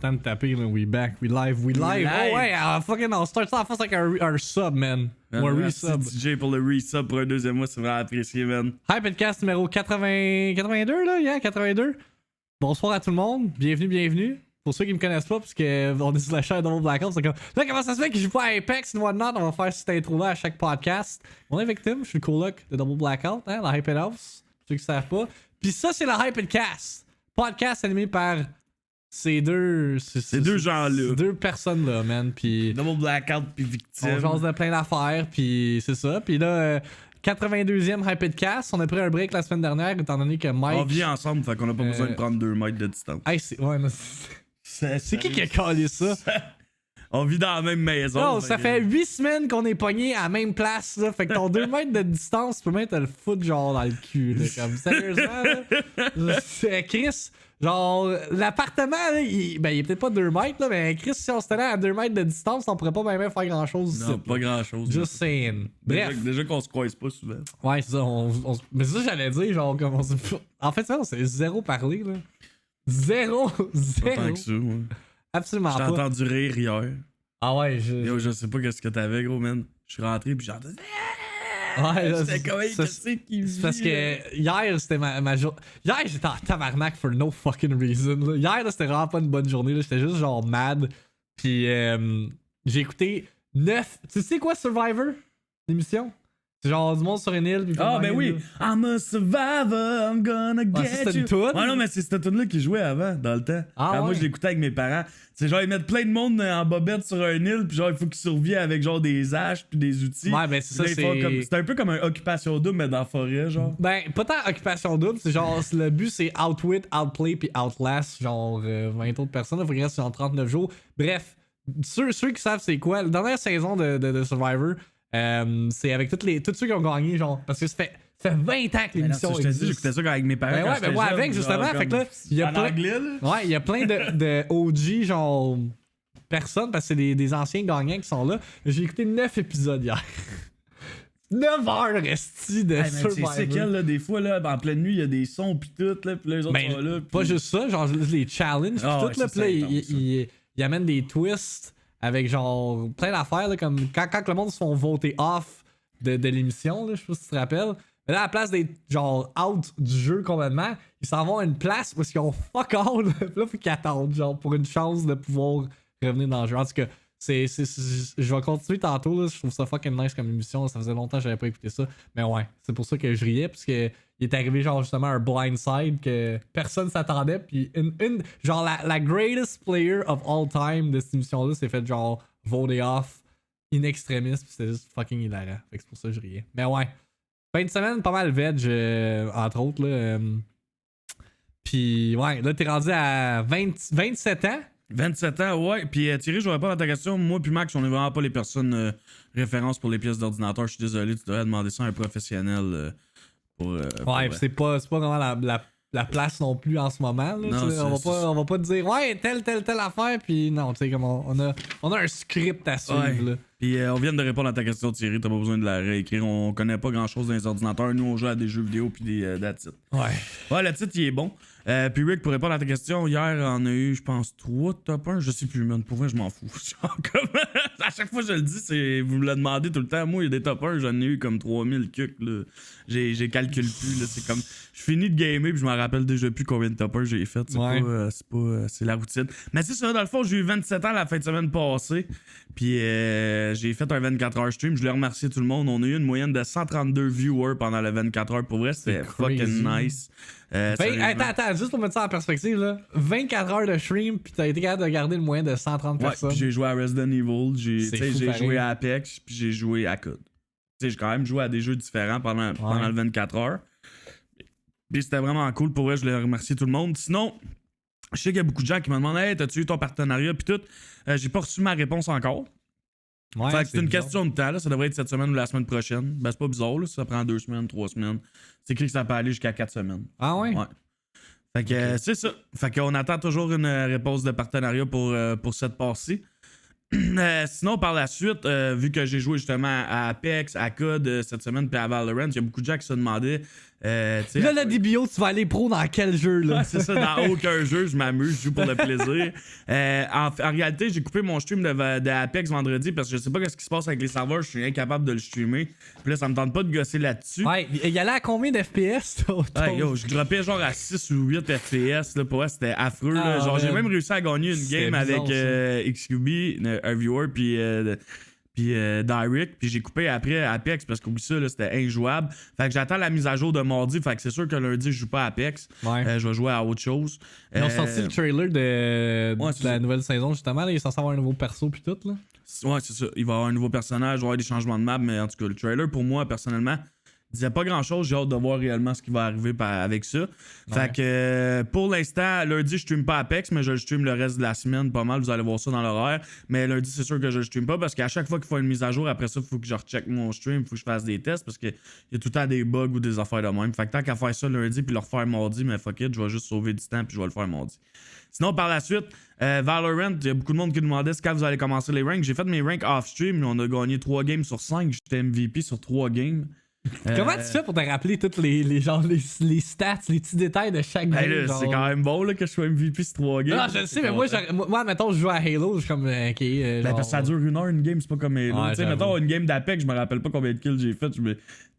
Temps de taper, là. We back, we live. Oh ouais, fucking, on start ça en face avec un sub, man. Ou un resub. Merci DJ pour le resub pour un deuxième mois, c'est vraiment apprécié, man. Hypedcast numéro 82, là, yeah, 82. Bonsoir à tout le monde, bienvenue. Pour ceux qui me connaissent pas, parce qu'on est sur la chaîne Double Blackout, c'est comme là, comment ça se fait que je joue pas à Apex et whatnot? On va faire cette intro-là à chaque podcast. On est avec Tim, je suis le coloc de Double Blackout, hein, la Hyped House, pour ceux qui savent pas. Puis ça, c'est la Hypedcast, podcast animé par ces deux gens-là. Ces deux personnes-là, man. Puis Double Blackout puis Victime. on jase de plein d'affaires, puis c'est ça. Puis là, 82e Hypedcast, on a pris un break la semaine dernière, étant donné que Mike... On vit ensemble, fait qu'on a pas besoin de prendre 2 mètres de distance. Hey, ouais, non, c'est qui a collé ça? On vit dans la même maison. Non, ça fait 8 semaines qu'on est pogné à la même place, là. Fait que ton 2 mètres de distance, tu peux même te le foutre genre dans le cul, là. Comme, sérieusement, là. C'est Chris, genre, l'appartement, là, il est peut-être pas 2 mètres, là, mais Chris, si on se tenait à 2 mètres de distance, on pourrait pas même faire grand chose ici. Non, pas grand chose. Just saying. Bref. Déjà qu'on se croise pas souvent. Ouais, c'est ça. Mais c'est ça que j'allais dire, genre, comme on s'est... En fait, ça, on s'est zéro parlé, là. Zéro. Pas tant que ça, ouais. Absolument J'ai pas. entendu rire hier. Ah ouais, Yo, je sais pas qu'est-ce que t'avais, gros, man. Je suis rentré pis j'ai entendu. Ouais, là, C'était comme, qu'est-ce qui c'est parce que hier, c'était ma journée. Hier, j'étais en tabarnak for no fucking reason. Là. Hier, là, c'était vraiment pas une bonne journée. J'étais juste genre mad. Puis j'ai écouté 9. Tu sais quoi, Survivor? L'émission? C'est genre du monde sur une île. Puis Ah, ben oui! là. I'm a survivor, I'm gonna Ouais, ça, get c'était you. une toune? Ouais, non, mais c'est cette tune là qui jouait avant, dans le temps. Ah, Quand moi, ouais? je l'écoutais avec mes parents. C'est genre, ils mettent plein de monde en bobette sur un île, puis genre, il faut qu'ils survivent avec genre des haches puis des outils. Ouais, ben c'est ça, Puis là, ils font c'est. c'est un peu comme un occupation double, mais dans la forêt, genre. Ben, pas tant occupation double, c'est genre, le but c'est outwit, outplay puis outlast, genre 20 autres personnes, il faut qu'il reste genre 39 jours. Bref, ceux qui savent c'est quoi, la dernière saison de Survivor, c'est avec tous ceux qui ont gagné, genre, parce que ça fait 20 ans que l'émission Je te dis, existe. j'écoutais ça avec mes parents. Ben quand ouais, j'étais ben moi jeune, avec genre, justement, comme fait que là, il y a en plein, anglais, là. ouais, il y a plein de OG, genre, personnes, parce que c'est des anciens gagnants qui sont là. J'ai écouté 9 épisodes hier. 9 heures resties de Hey, man, Survivor. c'est séquelles, là, des fois, là, en pleine nuit, il y a des sons pis tout, là, pis là, les autres Ben, sont là. Pis... pas juste ça, genre les challenges pis Ah tout, ouais, là, ça, pis là, c'est intense, ça. il amène des twists avec genre plein d'affaires, là, comme quand le monde se font voter off de l'émission, là, je sais pas si tu te rappelles. Mais là, à la place d'être genre out du jeu complètement, ils s'en vont à une place où ils ont fuck all, pis là, faut qu'ils attendent, genre, pour une chance de pouvoir revenir dans le jeu. En tout cas, je vais continuer tantôt, là, je trouve ça fucking nice comme émission, ça faisait longtemps que j'avais pas écouté ça. Mais ouais, c'est pour ça que je riais, parce que il est arrivé genre justement un blindside que personne s'attendait, puis genre la greatest player of all time de cette émission-là s'est fait genre voter off in extremis, puis c'était juste fucking hilarant. Fait que c'est pour ça que je riais. Mais ouais, fin de semaine, pas mal veg, entre autres, là. Puis ouais, là t'es rendu à 27 ans. 27 ans, ouais. Puis Thierry, je vais répondre à ta question. Moi puis Max, on est vraiment pas les personnes références pour les pièces d'ordinateur. Je suis désolé, tu devrais demander ça à un professionnel Ouais, pis c'est pas vraiment la place non plus en ce moment. Là, Non, on va pas te dire ouais, telle affaire, puis non, tu sais, comme on a un script à suivre. Ouais. Là. Puis on vient de répondre à ta question, Thierry. T'as pas besoin de la réécrire. On connaît pas grand chose dans les ordinateurs. Nous, on joue à des jeux vidéo puis des that's it. Ouais. Ouais, le titre, il est bon. Puis Rick, pour répondre à ta question, hier, on a eu, je pense, 3 top 1. Je sais plus, man. Pour vrai, je m'en fous. Genre, comme, à chaque fois que je le dis, vous me le demandez tout le temps. Moi, il y a des top 1, j'en ai eu comme 3000 cucs, là. J'ai calculé plus, là. C'est comme, je finis de gamer, puis je me rappelle déjà plus combien de top 1 j'ai fait. C'est la routine. Mais c'est ça, dans le fond, j'ai eu 27 ans la fin de semaine passée. Puis j'ai fait un 24 heures stream. Je voulais remercier tout le monde. On a eu une moyenne de 132 viewers pendant le 24 heures. Pour vrai, c'était fucking nice. Attends, juste pour mettre ça en perspective, là. 24 heures de stream, puis t'as été capable de garder le moyen de 130 personnes. Puis j'ai joué à Resident Evil, j'ai joué à Apex, puis j'ai joué à COD. J'ai quand même joué à des jeux différents pendant le 24 heures. Puis c'était vraiment cool. Pour vrai, je voulais remercier tout le monde. Sinon, je sais qu'il y a beaucoup de gens qui me demandent « Hey, t'as-tu eu ton partenariat? » Puis tout. J'ai pas reçu ma réponse encore. Ouais, fait que c'est une bizarre. question de temps. Là. Ça devrait être cette semaine ou la semaine prochaine. Ben, c'est pas bizarre. Là. Ça prend 2 semaines, 3 semaines. C'est écrit que ça peut aller jusqu'à 4 semaines. Ah ouais? Ouais. Fait que c'est ça. Fait qu'on attend toujours une réponse de partenariat pour cette passe-ci. Sinon, par la suite, vu que j'ai joué justement à Apex, à COD cette semaine, puis à Valorant, il y a beaucoup de gens qui se demandaient Là, le DBO, tu vas aller pro dans quel jeu, là? Ouais, c'est ça, dans aucun jeu, je m'amuse, je joue pour le plaisir. En réalité, j'ai coupé mon stream de Apex vendredi parce que je sais pas ce qui se passe avec les serveurs, je suis incapable de le streamer. Puis là, ça me tente pas de gosser là-dessus. Ouais, il allait à combien d'FPS? Ouais, yo, je droppais genre à 6 ou 8 FPS, là, pour moi, c'était affreux, là. Genre, j'ai même réussi à gagner une game avec XQB, un viewer, puis Direct, puis j'ai coupé après Apex parce qu'oublie ça, là, c'était injouable. Fait que j'attends la mise à jour de mardi, fait que c'est sûr que lundi, je joue pas à Apex. Ouais. Je vais jouer à autre chose. Ils ont sorti le trailer de la nouvelle saison, justement. Là, il est censé avoir un nouveau perso, puis tout, là. Ouais, c'est ça. Il va y avoir un nouveau personnage, il va y avoir des changements de map, mais en tout cas, le trailer, pour moi, personnellement, disait pas grand chose, j'ai hâte de voir réellement ce qui va arriver avec ça. Ouais. Fait que pour l'instant, lundi, je stream pas Apex, mais je le stream le reste de la semaine pas mal. Vous allez voir ça dans l'horaire. Mais lundi, c'est sûr que je le stream pas parce qu'à chaque fois qu'il faut une mise à jour, après ça, il faut que je recheck mon stream, il faut que je fasse des tests parce qu'il y a tout le temps des bugs ou des affaires de même. Fait que tant qu'à faire ça lundi puis le refaire mardi, mais fuck it, je vais juste sauver du temps puis je vais le faire mardi. Sinon, par la suite, Valorant, il y a beaucoup de monde qui demandait quand vous allez commencer les ranks. J'ai fait mes ranks off-stream, on a gagné 3 games sur 5. J'étais MVP sur 3 games. Comment tu fais pour te rappeler toutes les stats, les petits détails de chaque game? C'est quand même bon là, que je sois MVP sur 3 games. Non, je le sais, mais moi, mettons, je joue à Halo, je suis comme, ok. Ben, parce que ça dure 1 heure une game, c'est pas comme Halo. Tu sais, mettons, une game d'Apex, je me rappelle pas combien de kills j'ai fait.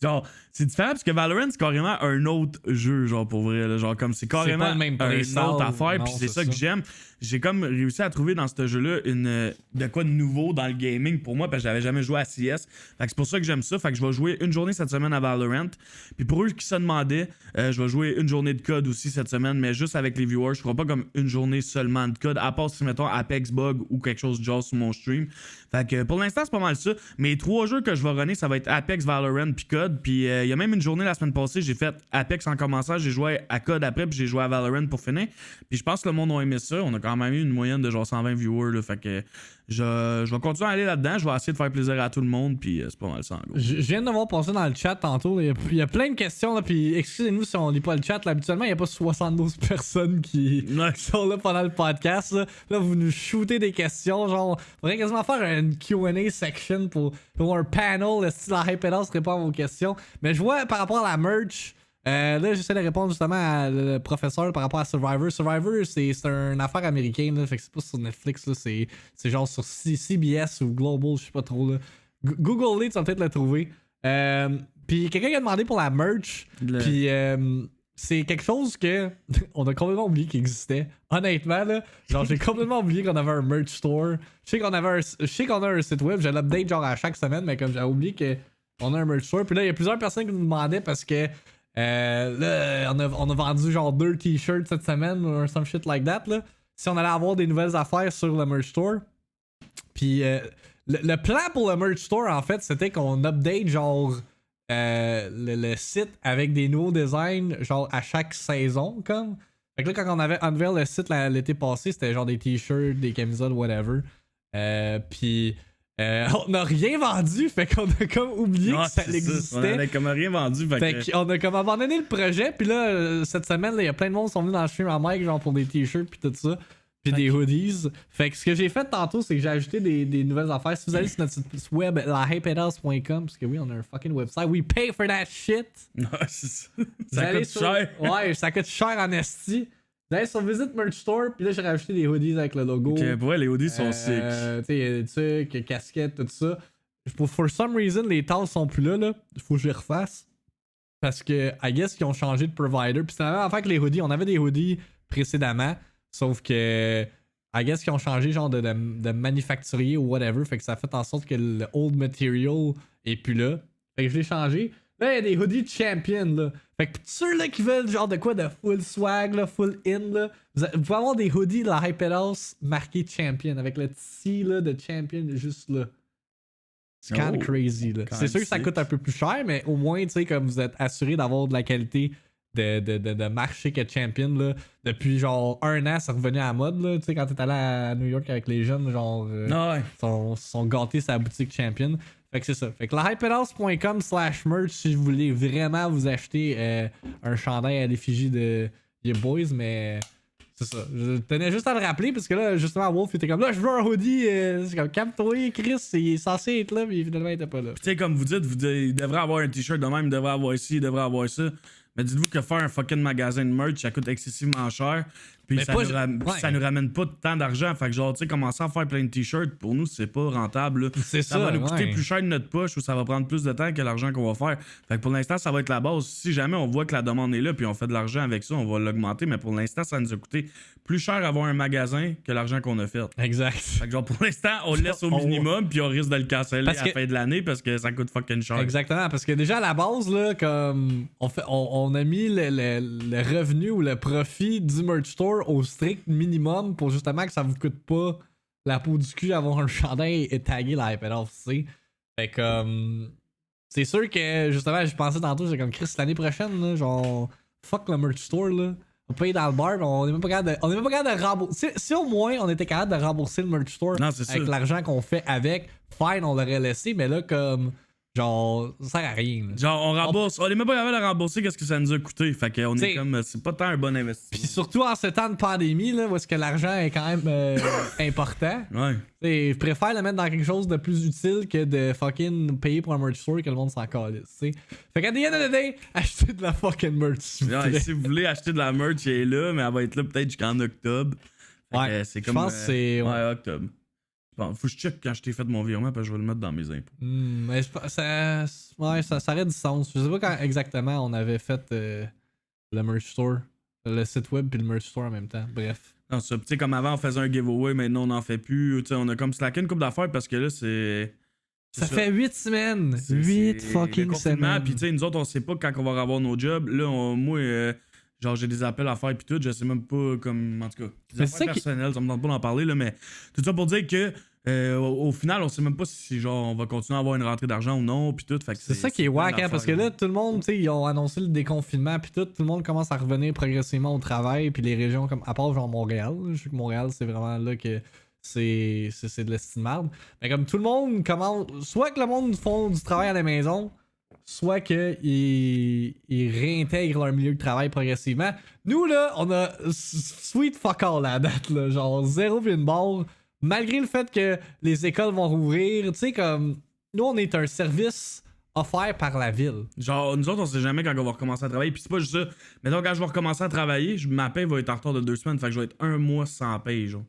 Genre, c'est différent parce que Valorant, c'est carrément un autre jeu, genre, pour vrai. Là, genre, comme c'est carrément une autre affaire, puis c'est ça que j'aime. J'ai comme réussi à trouver dans ce jeu-là de quoi de nouveau dans le gaming pour moi, parce que j'avais jamais joué à CS. Fait que c'est pour ça que j'aime ça. Fait que je vais jouer une journée cette semaine à Valorant. Puis pour eux qui se demandaient, je vais jouer une journée de code aussi cette semaine, mais juste avec les viewers. Je ferai pas comme une journée seulement de code, à part si, mettons, Apex Bug ou quelque chose de genre sur mon stream. Fait que pour l'instant, c'est pas mal ça. Mes 3 jeux que je vais runner, ça va être Apex, Valorant, puis code. Puis il y a même une journée la semaine passée, j'ai fait Apex en commençant, j'ai joué à code après, puis j'ai joué à Valorant pour finir. Puis je pense que le monde a aimé ça. On a quand même eu une moyenne de genre 120 viewers, là. Fait que je vais continuer à aller là-dedans. Je vais essayer de faire plaisir à tout le monde, puis c'est pas mal ça en gros. Je viens de voir passer dans le chat tantôt. Il y a plein de questions, là, puis excusez-nous si on lit pas le chat. Là, habituellement, il n'y a pas 72 personnes qui sont là pendant le podcast. Là, vous nous shootez des questions. Genre, on faudrait quasiment faire une Q&A section pour un panel. Si la Hype House répond à vos questions. Mais je vois par rapport à la merch. Là, j'essaie de répondre justement à le professeur par rapport à Survivor. Survivor, c'est une affaire américaine, là, fait que c'est pas sur Netflix, là, c'est genre sur CBS ou Global, je sais pas trop. Là. Google-les, tu vas peut-être le trouver. Puis quelqu'un qui a demandé pour la merch, puis c'est quelque chose que on a complètement oublié qu'il existait. Honnêtement, là, genre j'ai complètement oublié qu'on avait un merch store. Je sais qu'on a un site web, je l'update genre à chaque semaine, mais comme j'ai oublié qu'on a un merch store. Puis là, il y a plusieurs personnes qui nous demandaient parce que là, on a vendu genre 2 t-shirts cette semaine ou some shit like that, là. Si on allait avoir des nouvelles affaires sur le merch store. Puis le plan pour le merch store, en fait, c'était qu'on update genre le site avec des nouveaux designs genre à chaque saison, comme. Fait que là, quand on avait unveil le site l'été passé, c'était genre des t-shirts, des camisoles, whatever. Puis on n'a rien vendu, fait qu'on a comme oublié que ça existait. On avait comme rien vendu, fait qu'on a comme abandonné le projet. Puis là, cette semaine, il y a plein de monde qui sont venus dans le stream à Mike, genre pour des t-shirts puis tout ça, puis des hoodies. Fait que ce que j'ai fait tantôt, c'est que j'ai ajouté des nouvelles affaires. Si vous allez sur notre site web, lahypehouse.com, parce que oui, on a un fucking website, we pay for that shit. Ouais, c'est ça. Ça coûte cher. Ouais, ça coûte cher en esti. Vous allez sur Visit Merch Store, puis là j'ai rajouté des hoodies avec le logo. Ok, pour vrai, les hoodies sont sick. Tu sais, il y a des trucs, casquettes, tout ça. For some reason, les tasses sont plus là. Il faut que je les refasse. Parce que, I guess, qu'ils ont changé de provider. Puis c'est la même affaire que les hoodies. On avait des hoodies précédemment. Sauf que, I guess, qu'ils ont changé genre de manufacturier ou whatever. Fait que ça a fait en sorte que le old material est plus là. Fait que je l'ai changé. Là, il y a des hoodies de Champion, là. Fait que ceux là qui veulent genre de quoi de full swag, là, full in, là, vous pouvez avoir des hoodies de la Hype House marqués Champion avec le T là, de Champion juste là. C'est kind of crazy, là. C'est sûr que ça coûte un peu plus cher, mais au moins, tu sais, comme vous êtes assuré d'avoir de la qualité de marché que Champion, là. Depuis genre 1 an, c'est revenu à la mode, là. Tu sais, quand t'es allé à New York avec les jeunes, genre, sont gâtés sa boutique Champion. Fait que c'est ça. Fait que lahypehouse.com/merch si vous voulez vraiment vous acheter un chandail à l'effigie de Your Boys, mais c'est ça. Je tenais juste à le rappeler parce que là, justement, Wolf était comme là, je veux un hoodie. C'est comme calme-toi, Chris, il est censé être là, mais finalement, il était pas là. Tu sais, comme vous dites, il devrait avoir un t-shirt de même, il devrait avoir ci, il devrait avoir ça. Mais dites-vous que faire un fucking magasin de merch, ça coûte excessivement cher. Puis Mais ça nous ramène pas tant d'argent. Fait que genre, tu sais, commencer à faire plein de t-shirts, pour nous, c'est pas rentable. Là. C'est Ça va nous coûter plus cher de notre poche ou ça va prendre plus de temps que l'argent qu'on va faire. Fait que pour l'instant, ça va être la base. Si jamais on voit que la demande est là puis on fait de l'argent avec ça, on va l'augmenter. Mais pour l'instant, ça nous a coûté plus cher avoir un magasin que l'argent qu'on a fait. Exact. Fait que genre, pour l'instant, on le laisse au minimum puis on risque de le canceller à la fin de l'année parce que ça coûte fucking cher. Exactement, parce que déjà à la base, là, comme on a mis le revenu ou le profit du merch store au strict minimum pour justement que ça vous coûte pas la peau du cul d'avoir un chandail et taguer la FNFC. Fait que c'est sûr que justement, je pensais tantôt, j'ai comme Chris l'année prochaine, là, genre fuck le merch store là. On paye dans le bar, on est même pas capable de rembourser. Si au moins on était capable de rembourser le merch store avec l'argent qu'on fait avec, fine, on l'aurait laissé, mais là comme genre, ça sert à rien. Là. Genre, on rembourse. On est même pas capable de rembourser qu'est-ce que ça nous a coûté. Fait qu'on est comme. C'est pas tant un bon investissement. Pis surtout en ce temps de pandémie, là, où est-ce que l'argent est quand même important. Ouais. T'sais, je préfère le mettre dans quelque chose de plus utile que de fucking payer pour un merch store que le monde s'en calisse. Fait qu'à the end of the day, achetez de la fucking merch. Ouais, si vous voulez acheter de la merch, elle est là, mais elle va être là peut-être jusqu'en octobre. Ouais. C'est comme. Je pense que c'est. Ouais, octobre. Bon, faut que je check quand je t'ai fait mon virement parce que je vais le mettre dans mes impôts. Mais ça aurait du sens. Je sais pas quand exactement on avait fait le merch store, le site web puis le merch store en même temps. Bref. Non, ça, tu sais, comme avant, on faisait un giveaway, maintenant on n'en fait plus. Tu sais, on a comme slacké une couple d'affaires parce que là, c'est. Ça fait 8 semaines. 8 fucking semaines. Puis tu sais, nous autres, on sait pas quand on va avoir nos jobs. Là, moi, genre, j'ai des appels à faire puis tout. Je sais même pas comme. En tout cas, des affaires personnelles, ça me tente pas d'en parler, là, mais tout ça pour dire que. Au final, on sait même pas si genre on va continuer à avoir une rentrée d'argent ou non, puis tout. Fait que c'est ça qui est wack, hein, parce que là, tout le monde, tu sais, ils ont annoncé le déconfinement, puis tout le monde commence à revenir progressivement au travail, puis les régions, comme à part genre Montréal, je sais que Montréal, c'est vraiment là que c'est de l'estime marde. Mais comme tout le monde commence, soit que le monde font du travail à la maison, soit qu'ils réintègrent leur milieu de travail progressivement. Nous, là, on a sweet fuck all à la date, là, genre 0 puis une barre. Malgré le fait que les écoles vont rouvrir, tu sais, comme nous, on est un service offert par la ville. Genre, nous autres, on sait jamais quand on va recommencer à travailler. Puis c'est pas juste ça. Mettons, quand je vais recommencer à travailler, ma paye va être en retard de 2 semaines. Fait que je vais être 1 mois sans paye, genre.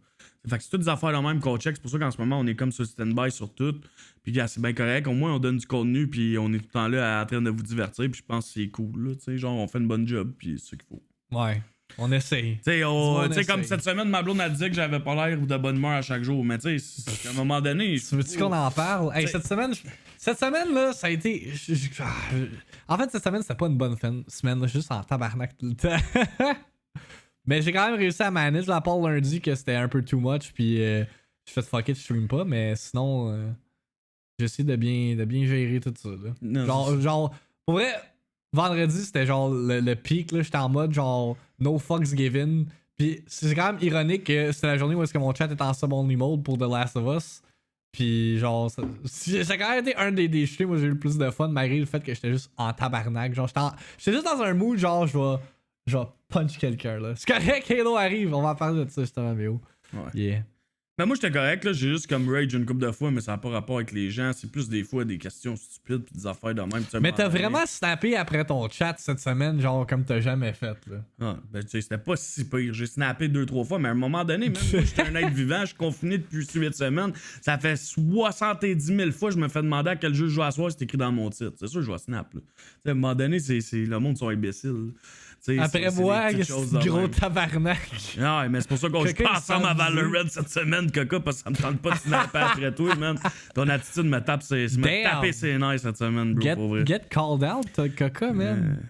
Fait que c'est toutes des affaires là même qu'on check. C'est pour ça qu'en ce moment, on est comme sur stand-by sur tout. Puis gars, c'est bien correct. Au moins, on donne du contenu. Puis on est tout le temps là en train de vous divertir. Puis je pense que c'est cool, là. Tu sais, genre, on fait une bonne job. Puis c'est ce qu'il faut. Ouais. On essaye. Tu sais, comme cette semaine, ma blonde a dit que j'avais pas l'air de bonne humeur à chaque jour. Mais tu sais, à un moment donné. Tu veux-tu qu'on en parle? Hey, cette semaine, là, ça a été. En fait, cette semaine, c'était pas une bonne semaine. Là, juste en tabarnak tout le temps. Mais j'ai quand même réussi à manager la part lundi que c'était un peu too much. Puis je fais fuck it, je stream pas. Mais sinon, j'essaie de bien gérer tout ça. Là. Non, genre, pour vrai. Vendredi, c'était genre le pic, là, j'étais en mode genre no fucks given. Puis c'est quand même ironique que c'était la journée où est-ce que mon chat était en sub-only mode pour The Last of Us. Puis genre, ça a quand même été un des streams où j'ai eu le plus de fun, malgré le fait que j'étais juste en tabarnak. Genre, j'étais juste dans un mood genre, je vais punch quelqu'un, là. C'est correct, Halo arrive, on va en parler de ça justement, mais oh. Ouais. Yeah. Ben moi j'étais correct, là, j'ai juste comme rage une couple de fois, mais ça n'a pas rapport avec les gens, c'est plus des fois des questions stupides pis des affaires de même. Mais t'as vraiment snappé après ton chat cette semaine, genre comme t'as jamais fait, là. Ah, ben tu sais, c'était pas si pire, j'ai snappé 2-3 fois, mais à un moment donné, même moi j'étais un être vivant, je suis confiné depuis 8 semaines, ça fait 70 000 fois je me fais demander à quel jeu je joue à soir, c'est écrit dans mon titre, c'est sûr que je vais snap, là. À un moment donné, le monde sont imbéciles. T'sais, après moi, ce gros tabarnak. Ouais, mais c'est pour ça qu'on joue pas ensemble à Valorant cette semaine, Coca, parce que ça me tente pas de snapper après toi, man. Ton attitude me tape ses nerfs cette semaine, bro, pour vrai. Get called out, Coca, man.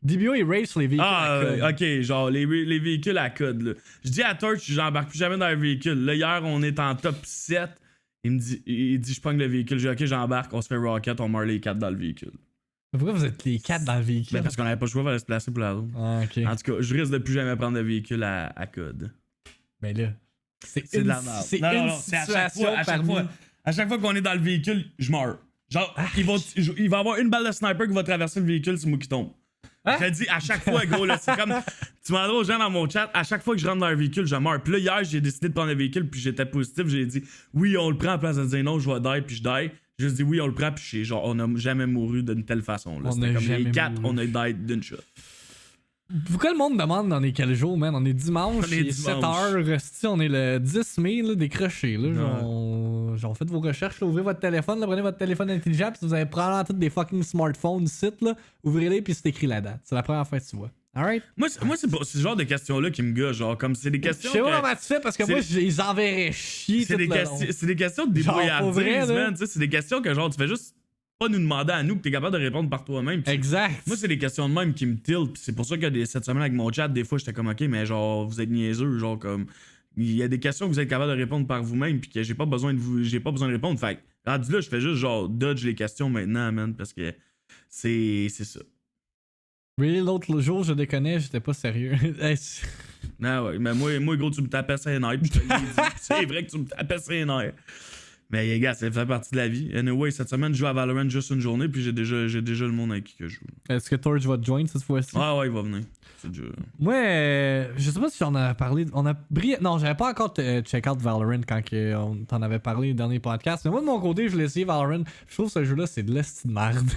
DBO, il race sur les véhicules à code. Ok, genre les véhicules à code, là. Je dis à Torch, j'embarque plus jamais dans un véhicule. Là, hier, on est en top 7. Il dit, je pogne le véhicule. Je dis, ok, j'embarque, on se fait rocket, on meurt les 4 dans le véhicule. Pourquoi vous êtes les 4 dans le véhicule? Ben parce qu'on avait pas le choix, il fallait se placer pour la route. Ah, ok. En tout cas, je risque de plus jamais prendre de véhicule à code. Mais là, c'est de la merde. C'est une situation à chaque fois qu'on est dans le véhicule, je meurs. Genre, il va y avoir une balle de sniper qui va traverser le véhicule, c'est moi qui tombe. Hein? Je te dis, à chaque fois, gros, là, c'est comme. Tu m'en aux gens dans mon chat, à chaque fois que je rentre dans un véhicule, je meurs. Puis là, hier, j'ai décidé de prendre le véhicule, puis j'étais positif, j'ai dit, oui, on le prend à place de dire non, je vais die, puis je die. J'ai juste dit oui, on le prend, puis genre, on n'a jamais mouru d'une telle façon. Là. On C'était a comme jamais les 4, mouru. on a died d'une shot. Pourquoi le monde demande on est quel jour, man? On est dimanche, On est il est dimanche. 7h, on est le 10 mai, là, décroché, là. Genre, faites vos recherches, là, ouvrez votre téléphone, là, prenez votre téléphone intelligent, puis vous avez probablement tous des fucking smartphones sites, là. Ouvrez-les, puis c'est écrit la date. C'est la première fois que tu vois. Alright? Moi, c'est ce genre de questions-là qui me gâchent. Genre, comme c'est des Je questions. sais pas que- comment tu fais, parce que c'est- moi, ils enverraient chier C'est tout des, le long. c'est des questions de Genre, pour vrai, débrouillardise, là. man. Tu sais, c'est des questions que, genre, tu fais juste pas nous demander à nous que t'es capable de répondre par toi-même. Puis Exact. moi, c'est des questions de même qui me tiltent. Puis c'est pour ça que cette semaine, avec mon chat, des fois, j'étais comme, OK, mais genre, vous êtes niaiseux. Genre, comme, il y a des questions que vous êtes capable de répondre par vous-même. Puis que j'ai pas besoin de répondre. Fait que, rendu là, je fais juste, genre, dodge les questions maintenant, man. Parce que c'est ça. Really, l'autre jour, je déconnais, j'étais pas sérieux. Ah ouais, mais moi, gros, tu me tapais ses nerfs. Puis je te l'ai dit. C'est vrai que tu me tapais ses nerfs. Mais les gars, ça fait partie de la vie. Anyway, cette semaine, je joue à Valorant juste une journée, puis j'ai déjà le monde avec qui que je joue. Est-ce que Torch va te join cette fois-ci? Ah ouais, il va venir. C'est déjà... Moi, je sais pas si on a parlé. Non, j'avais pas encore check out Valorant quand on t'en avait parlé dans les podcasts. Mais moi, de mon côté, je l'ai essayé Valorant. Je trouve que ce jeu-là, c'est de l'esti de merde.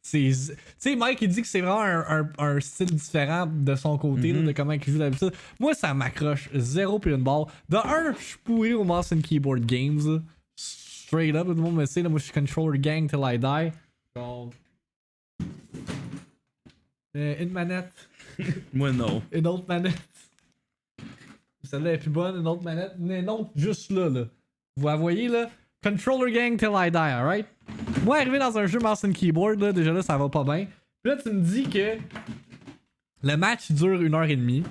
Tu sais, Mike, il dit que c'est vraiment un style différent de son côté, là, de comment il joue d'habitude. Moi, ça m'accroche zéro puis une balle. De un, je suis pourri au mouse and keyboard games. Là. Straight up, tout le monde me sait, là, moi, je suis controller gang till I die. Genre. Une manette. Moi, non. Une autre manette. Celle-là est plus bonne, une autre manette. Mais non, juste là, là. Vous la voyez, là? Controller gang till I die, alright? Moi, arrivé dans un jeu mouse and keyboard, là, déjà là, ça va pas bien. Puis là, tu me dis que le match dure 1h30.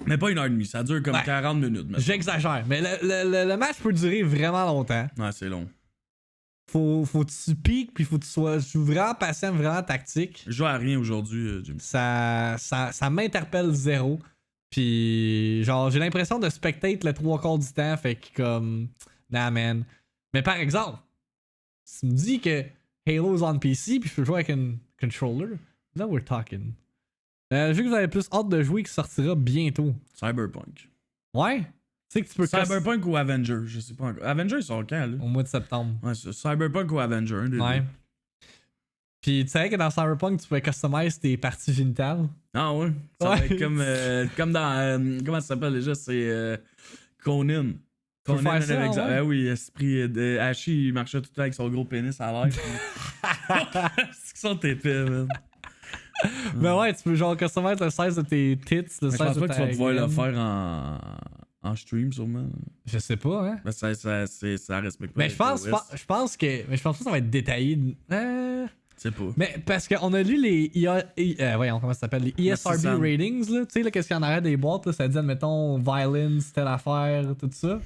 Mais pas 1h30, ça dure comme Ouais. 40 minutes. Maintenant. J'exagère, mais le match peut durer vraiment longtemps. Ouais, c'est long. Faut que tu piques, puis faut que tu sois vraiment patient, vraiment tactique. Je joue à rien aujourd'hui, Jimmy. Ça m'interpelle zéro. Puis, genre, j'ai l'impression de spectate le 3/4 du temps, fait que comme. Nah, man. Mais par exemple, si tu me dis que Halo's on PC, puis je peux jouer avec un controller, là, we're talking. Le jeu que vous avez plus hâte de jouer qui sortira bientôt. Cyberpunk. Ouais? Tu sais que tu peux Cyberpunk ou Avenger, je sais pas encore. Avenger, ils sont quand, là? au mois de septembre. Ouais, c'est Cyberpunk ou Avenger, un des Ouais. deux. Puis tu savais que dans Cyberpunk, tu pouvais customize tes parties génitales. Ah ouais? Ça Ouais. va être comme dans... comment ça s'appelle déjà? C'est Conan. Tu peux faire and ça, Alexa. ouais? Ah oui, esprit de Hashi, il marchait tout le temps avec son gros pénis à l'air. C'est qu'ils sont épais, man. Mais ouais, tu peux genre customize le size de tes tits, le Mais je size pense de pas que tu vas ta pouvoir le graine. faire en stream, sûrement. Je sais pas, hein. Mais ça respecte pas. Mais les je pense OS. pas que ça va être détaillé. C'est pas. Mais parce qu'on a lu les voyons, comment ça s'appelle? Les ESRB Sam. ratings, là. Tu sais, là, qu'est-ce qu'il y en aurait des boîtes, là. Ça dit, admettons, violence, telle affaire, tout ça.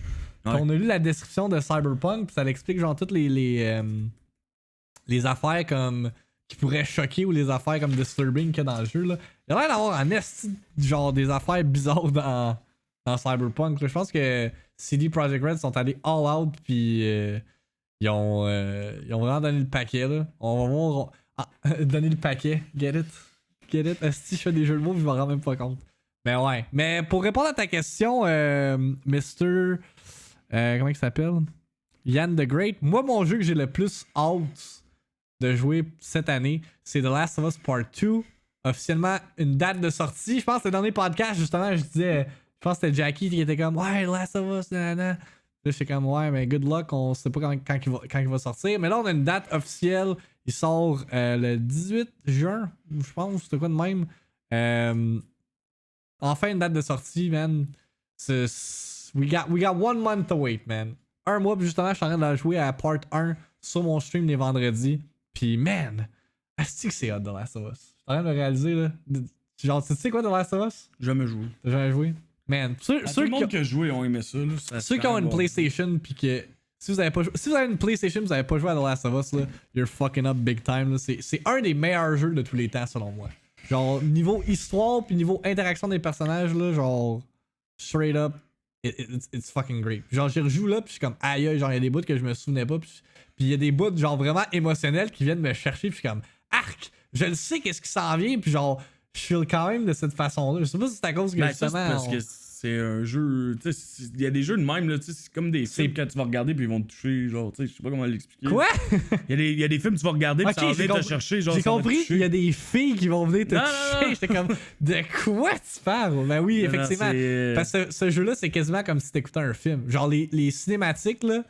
Puis Ouais. on a lu la description de Cyberpunk, puis ça l'explique, genre, toutes les affaires comme qui pourraient choquer ou les affaires comme disturbing qu'il y a dans le jeu, là. Il y a l'air d'avoir un esti, genre, des affaires bizarres dans Cyberpunk, là. Je pense que CD Projekt Red sont allés all out, puis ils ont vraiment donné le paquet, là. On va voir. Donner le paquet. Get it? Get it? Si je fais des jeux de mots, je m'en rends même pas compte. Mais ouais. Mais pour répondre à ta question, Mr. Comment il s'appelle? Yann the Great. Moi, mon jeu que j'ai le plus hâte de jouer cette année, c'est The Last of Us Part 2. Officiellement, une date de sortie. Je pense que le dernier podcast, justement, je disais. Je pense que c'était Jackie qui était comme ouais, The Last of Us, nanana. Là, j'étais comme ouais, mais good luck, on sait pas quand il va sortir. Mais là, on a une date officielle. Il sort le 18 juin, je pense, c'était quoi de même. Enfin, une date de sortie, man. We got 1 month to wait, man. Un mois, puis justement, je suis en train de la jouer à Part 1 sur mon stream les vendredis. Puis, man, asti que c'est hot, The Last of Us. Je suis en train de le réaliser, là. Genre, tu sais quoi, The Last of Us? Jamais joué. T'as jamais joué? Man, Tout le monde qui a joué ont aimé ça. Là. ceux qui ont une PlayStation, puis que si vous avez une PlayStation, vous avez pas joué à The Last of Us, là, you're fucking up big time. Là. C'est un des meilleurs jeux de tous les temps, selon moi. Genre, niveau histoire, puis niveau interaction des personnages, là, genre, straight up, it's fucking great. Genre, j'y rejoue là, puis je suis comme, aïe, genre, il y a des bouts que je me souvenais pas, puis il y a des bouts, genre, vraiment émotionnels qui viennent me chercher, puis je suis comme, arc, je le sais, qu'est-ce qui s'en vient, puis genre, je feel quand même de cette façon-là. Je sais pas si c'est à cause que Ben, ça, justement. c'est parce que c'est un jeu. Tu sais, il y a des jeux de même, là. Tu sais, c'est comme des films quand tu vas regarder, puis ils vont te toucher. Genre, tu sais, je sais pas comment l'expliquer. Quoi? Il y a des films que tu vas regarder, puis ça va venir te chercher. Genre, j'ai compris, il y a des filles qui vont venir te toucher. J'étais comme, de quoi tu parles? Ben oui, effectivement. Parce que ce jeu-là, c'est quasiment comme si t'écoutais un film. Genre, les cinématiques, là,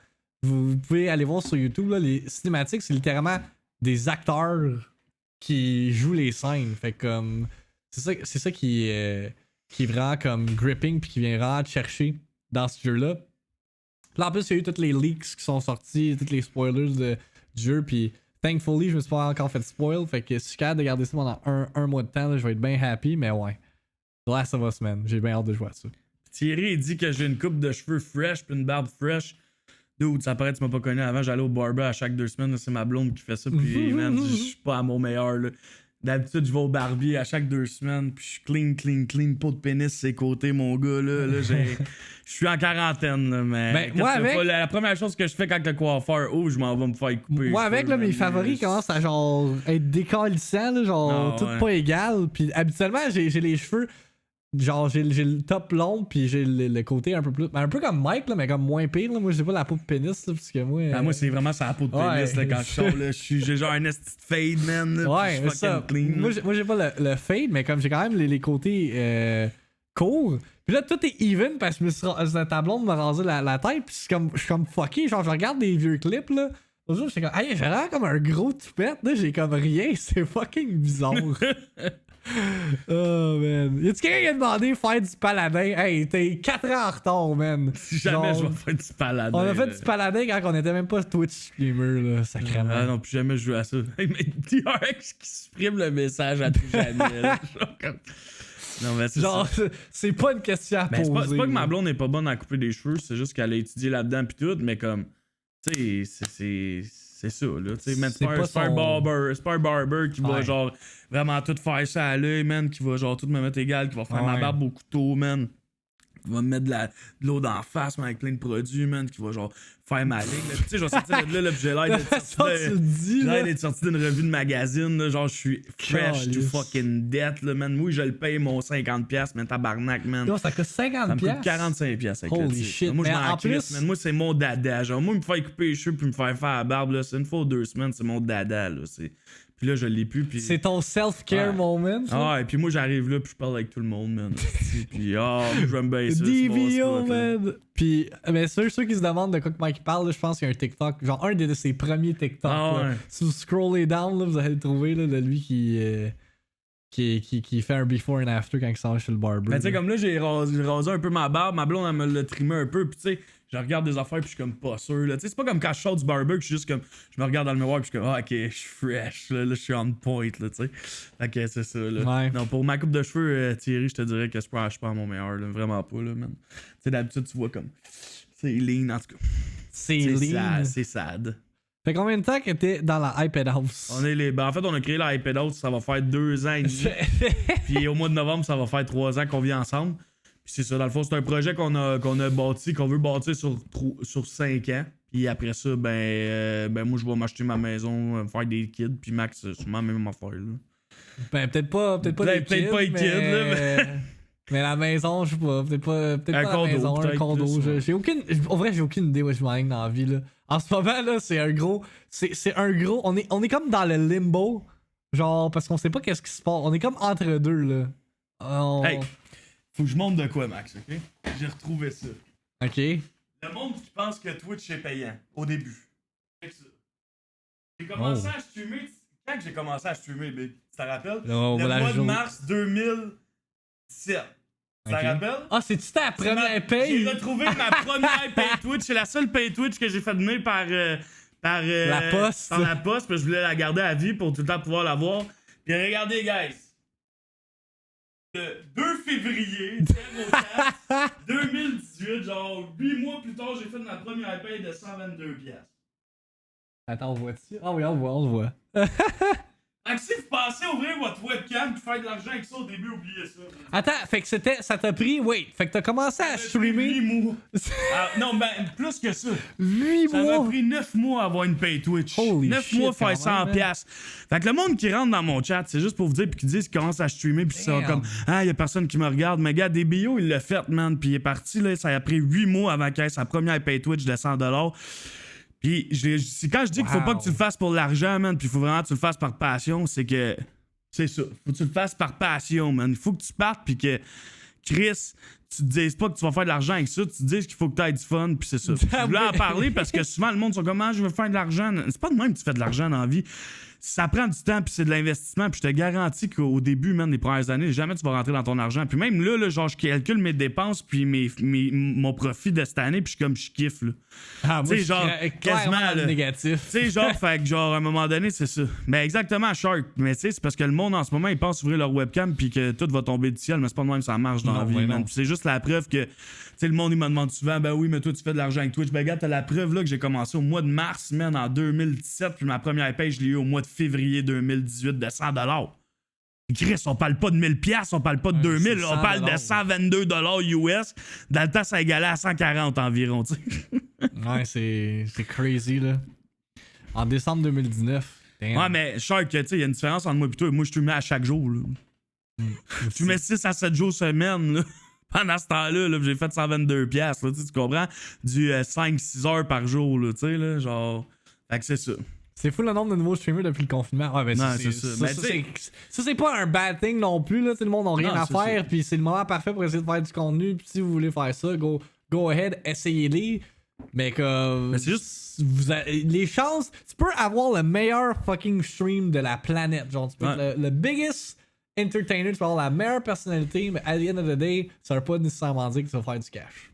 vous pouvez aller voir sur YouTube, là, les cinématiques, c'est littéralement des acteurs qui jouent les scènes. Fait comme. C'est ça qui est vraiment comme gripping puis qui vient vraiment te chercher dans ce jeu-là. Puis là, en plus, il y a eu toutes les leaks qui sont sortis, tous les spoilers du jeu. Puis thankfully, je me suis pas encore fait spoil. Fait que si je suis capable de garder ça pendant un mois de temps, là, je vais être bien happy. Mais ouais. The Last of Us, man. J'ai bien hâte de jouer à ça. Thierry, il dit que j'ai une coupe de cheveux fresh puis une barbe fresh. Dude, ça paraît que tu m'as pas connu avant. J'allais au barber à chaque 2 semaines. C'est ma blonde qui fait ça. Puis, man, je suis pas à mon meilleur. Là. D'habitude, je vais au barbier à chaque 2 semaines. Puis, je suis clean. Peau de pénis, ses côtés, mon gars. Là je suis en quarantaine. Là, mais moi, avec... pas, la première chose que je fais quand le coiffeur ouvre, je m'en vais me faire couper. Moi, avec, là, mes favoris commencent à genre être décalissants, là, genre tout pas égal. Puis, habituellement, j'ai les cheveux. Genre, j'ai le top long, puis j'ai le côté un peu plus. Un peu comme Mike, là, mais comme moins pire. Là. Moi, j'ai pas la peau de pénis, là, parce que moi. Moi, c'est vraiment sur la peau de pénis, là, quand je sors, là. J'ai genre un esti de fade, man. Là, ouais, c'est ça. Clean, moi, j'ai pas le fade, mais comme j'ai quand même les côtés courts. Puis là, tout est even, parce que la blonde m'a rasé la tête, puis je suis comme fucké. Genre, je regarde des vieux clips, là. L'autre jour, j'étais comme, hey, j'ai l'air comme un gros toupette, là. J'ai comme rien. C'est fucking bizarre. Oh man. Y'a-tu quelqu'un qui a demandé faire du paladin? Hey, t'es 4 ans en retard, man. Si jamais je vais faire du paladin. On a fait du paladin quand on était même pas Twitch streamer, là, sacrément. Ah non, plus jamais je joue à ça. Hey, mais TRX qui supprime le message à tout jamais. Là. Non, mais c'est genre, ça. C'est pas une question à poser. C'est pas que ma blonde n'est pas bonne à couper des cheveux, c'est juste qu'elle a étudié là-dedans pis tout, mais comme, tu sais, c'est ça, là. Tu sais, c'est pas un barber qui va, genre, vraiment tout faire ça à l'œil, man, qui va, genre, tout me mettre égal, qui va faire ma barbe au couteau, man. Qui va me mettre de l'eau d'en face, man, avec plein de produits, man, qui va, genre, faire ma ligne. Tu sais, je vais sortir de là, pis j'ai l'air d'être sorti d'une revue de magazine, là, genre, je suis fresh to fucking death, là, man. Moi, je le paye mon 50$, man, tabarnak, man. Non, ça coûte 50$? Ça me coûte 45$ avec Holy shit. Moi, je m'en crisse, man. Moi, c'est mon dada, genre. Moi, me faire couper les cheveux puis me faire la barbe, là, c'est une fois ou 2 semaines, c'est mon dada, là. Puis là, je l'ai plus. Puis... C'est ton self-care moment. Ah, et puis moi, j'arrive là, puis je parle avec tout le monde, man. Puis, j'aime bien ça. DVO, man. Puis, mais ceux qui se demandent de quoi que Mike parle, là, je pense qu'il y a un TikTok, genre un de ses premiers TikTok. Là. Si vous scrollez down, là, vous allez le trouver, là, de lui qui fait un before and after quand il s'en va chez le barber. Mais tu sais, comme là, j'ai rasé un peu ma barbe, ma blonde, elle me l'a trimé un peu, puis tu sais, je regarde des affaires, puis je suis comme pas sûr, là. Tu sais, c'est pas comme quand je sors du barber, que je suis juste comme, je me regarde dans le miroir, puis je suis comme, ok, je suis fresh, là, je suis on point, là, tu sais. Ok, c'est ça, là. Ouais. Non, pour ma coupe de cheveux, Thierry, je te dirais que je suis pas à mon meilleur, là. Vraiment pas, là, man. Tu sais, d'habitude, tu vois comme, c'est lean, en tout cas. C'est lean. C'est sad. Fait combien de temps que t'es dans la iPad House? En fait, on a créé la iPad House, ça va faire 2 ans et demi. Puis au mois de novembre, ça va faire 3 ans qu'on vit ensemble. Puis c'est ça, dans le fond, c'est un projet qu'on a bâti, qu'on veut bâtir sur 5 ans. Puis après ça, ben moi, je vais m'acheter ma maison, faire des kids. Puis Max, c'est sûrement la même affaire, là. Ben, peut-être pas les kids, là. Mais la maison, je sais pas, peut-être pas la maison, un condo. J'ai aucune idée où je m'enligne dans la vie, là. En ce moment, là, c'est un gros. On est comme dans le limbo. Genre, parce qu'on sait pas qu'est-ce qui se passe. On est comme entre deux, là. Hey, faut que je monte de quoi, Max, ok? J'ai retrouvé ça. Ok. Le monde qui pense que Twitch est payant, au début. J'ai commencé à streamer. Quand j'ai commencé à streamer, Big? Tu te rappelles? Le mois de mars 2017. Tu te rappelles? Ah, c'est-tu ta première paye? J'ai retrouvé ma première paye Twitch. C'est la seule paye Twitch que j'ai fait donner par la poste. Par la poste, parce que je voulais la garder à vie pour tout le temps pouvoir la voir. Puis regardez, guys. Le 2 février 2018, genre 8 mois plus tard, j'ai fait ma première paye de 122$. Attends, on voit-tu? Ah oui, on le voit. Si vous pensez ouvrir votre webcam et faire de l'argent avec ça au début, oubliez ça. Attends, fait que ça t'a pris, fait que t'as commencé à streamer. 8 mois. Non, ben, plus que ça. 8 Ça mois. m'a pris 9 mois à avoir une pay Twitch. Holy 9 shit, mois faire quand 100 même, piastres. Fait que le monde qui rentre dans mon chat, c'est juste pour vous dire, puis qui disent qu'ils commencent à streamer, puis ça Damn. comme, ah, y a personne qui me regarde. Mais gars, DBO, il l'a fait, man, puis il est parti, là, ça a pris 8 mois avant qu'il ait sa première pay Twitch de 100$. Puis c'est quand je dis qu'il faut pas que tu le fasses pour l'argent, man, puis il faut vraiment que tu le fasses par passion, c'est que c'est ça. Faut que tu le fasses par passion, man. Il faut que tu partes puis que Chris, tu te dises pas que tu vas faire de l'argent avec ça, tu te dis qu'il faut que tu aies du fun, puis c'est ça. Puis je voulais en parler parce que souvent le monde sont comme, ah, je veux faire de l'argent. C'est pas de même que tu fais de l'argent dans la vie. Ça prend du temps, puis c'est de l'investissement, puis je te garantis qu'au début, man, les premières années, jamais tu vas rentrer dans ton argent. Puis même là, genre, je calcule mes dépenses, puis mon profit de cette année, puis je kiffe, là. Ah, moi, Tu sais, genre, quasiment, là. négatif. Tu sais, genre, fait que, genre, à un moment donné, c'est ça. Mais exactement, Shark. Mais tu sais, c'est parce que le monde, en ce moment, il pense ouvrir leur webcam puis que tout va tomber du ciel, mais c'est pas de même que ça marche dans la vie, man. Puis c'est juste la preuve que, tu sais, le monde, il me demande souvent, ben oui, mais toi, tu fais de l'argent avec Twitch. Ben, regarde, t'as la preuve, là, que j'ai commencé au mois de mars, man, en 2017, puis ma première page, je l'ai eu au mois de février 2018 de 100$. Chris, on parle pas de 1000$, on parle pas de 2000$, on parle de 122$ US. Dans le temps, ça égalait à 140 environ, tu sais. Ouais, c'est crazy, là. En décembre 2019. Damn. Ouais, mais Shark, tu sais, il y a une différence entre moi et toi. Moi, je te mets à chaque jour, là. Tu mets 6 à 7 jours semaine, là. Pendant ce temps-là, là, j'ai fait 122$, là, tu comprends? Du 5-6 heures par jour, là, tu sais, là, genre... Fait que c'est ça. C'est fou le nombre de nouveaux streamers depuis le confinement. Ouais, mais Non, c'est c'est ça. ça. Mais Ça, c'est pas un bad thing non plus, là. Tout le monde n'a rien Non, à c'est faire, ça. puis c'est le moment parfait pour essayer de faire du contenu. Puis si vous voulez faire ça, go ahead, essayez-les. Mais comme. Mais c'est juste. Les chances. Tu peux avoir le meilleur fucking stream de la planète. Genre, tu peux être le biggest entertainer, tu peux avoir la meilleure personnalité, mais à the end of the day, ça veut pas nécessairement dire que tu vas faire du cash.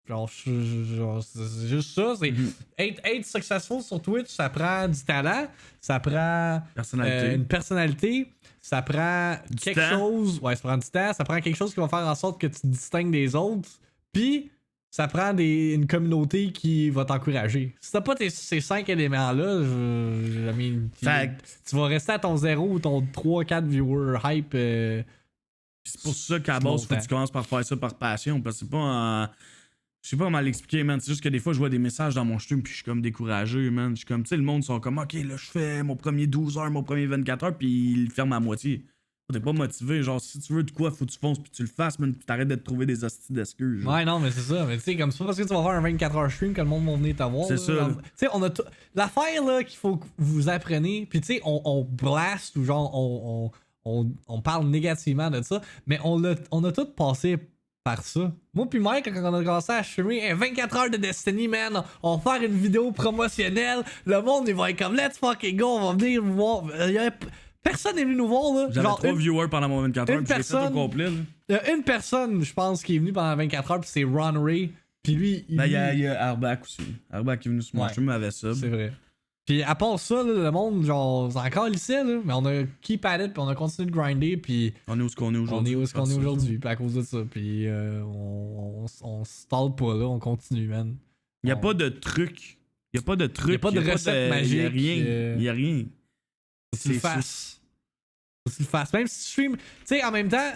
Genre, c'est juste ça. C'est être successful sur Twitch, ça prend du talent, ça prend une personnalité, ça prend quelque chose. Ouais, ça prend du temps, ça prend quelque chose qui va faire en sorte que tu te distingues des autres. Puis, ça prend une communauté qui va t'encourager. Si t'as pas ces 5 éléments-là, tu vas rester à ton 0 ou ton 3-4 viewer hype. C'est pour ça qu'à la base, faut que tu commences par faire ça par passion, parce que c'est pas je sais pas comment l'expliquer, man. C'est juste que des fois, je vois des messages dans mon stream, puis je suis comme découragé, man. Je suis comme, tu sais, le monde sont comme, ok, là, je fais mon premier 12 heures, mon premier 24 heures, puis ils le ferment à moitié. T'es pas motivé, genre, si tu veux de quoi, faut que tu fonces, puis tu le fasses, man, puis t'arrêtes de te trouver des hosties d'excuses. Ouais, non, mais c'est ça. Mais tu sais, comme c'est pas parce que tu vas faire un 24 heures stream que le monde va venir t'avoir. C'est ça. Tu sais, on a l'affaire, là, qu'il faut que vous appreniez, puis tu sais, on blast ou genre, on parle négativement de ça, mais on a tout passé par ça. Moi pis Mike, quand on a commencé à streamer 24 heures de Destiny, man, on va faire une vidéo promotionnelle, le monde il va être comme let's fucking go, on va venir nous voir. Personne n'est venu nous voir, là. J'avais 3 viewers pendant mon 24 heures, puis j'ai fait au complet, là. Il y a une personne, je pense, qui est venue pendant 24 heures, puis c'est Ron Ray. Puis lui, il y a Arbac aussi. Arbac qui est venu sur mon stream avec ça. C'est vrai. Puis à part ça, là, le monde, genre, c'est encore lycée, là, mais on a keep at it, puis on a continué de grinder, puis... On est où ce qu'on est aujourd'hui. On est où ce qu'on est aujourd'hui, puis à cause de ça, puis on stall pas, là, on continue, man. Il n'y a pas de truc. Il n'y a pas de truc. Il n'y a pas de recette magique. Il n'y a rien. Il n'y a rien. Faut que tu le fasses. Faut que tu le fasses. Même si tu stream... Tu sais, en même temps,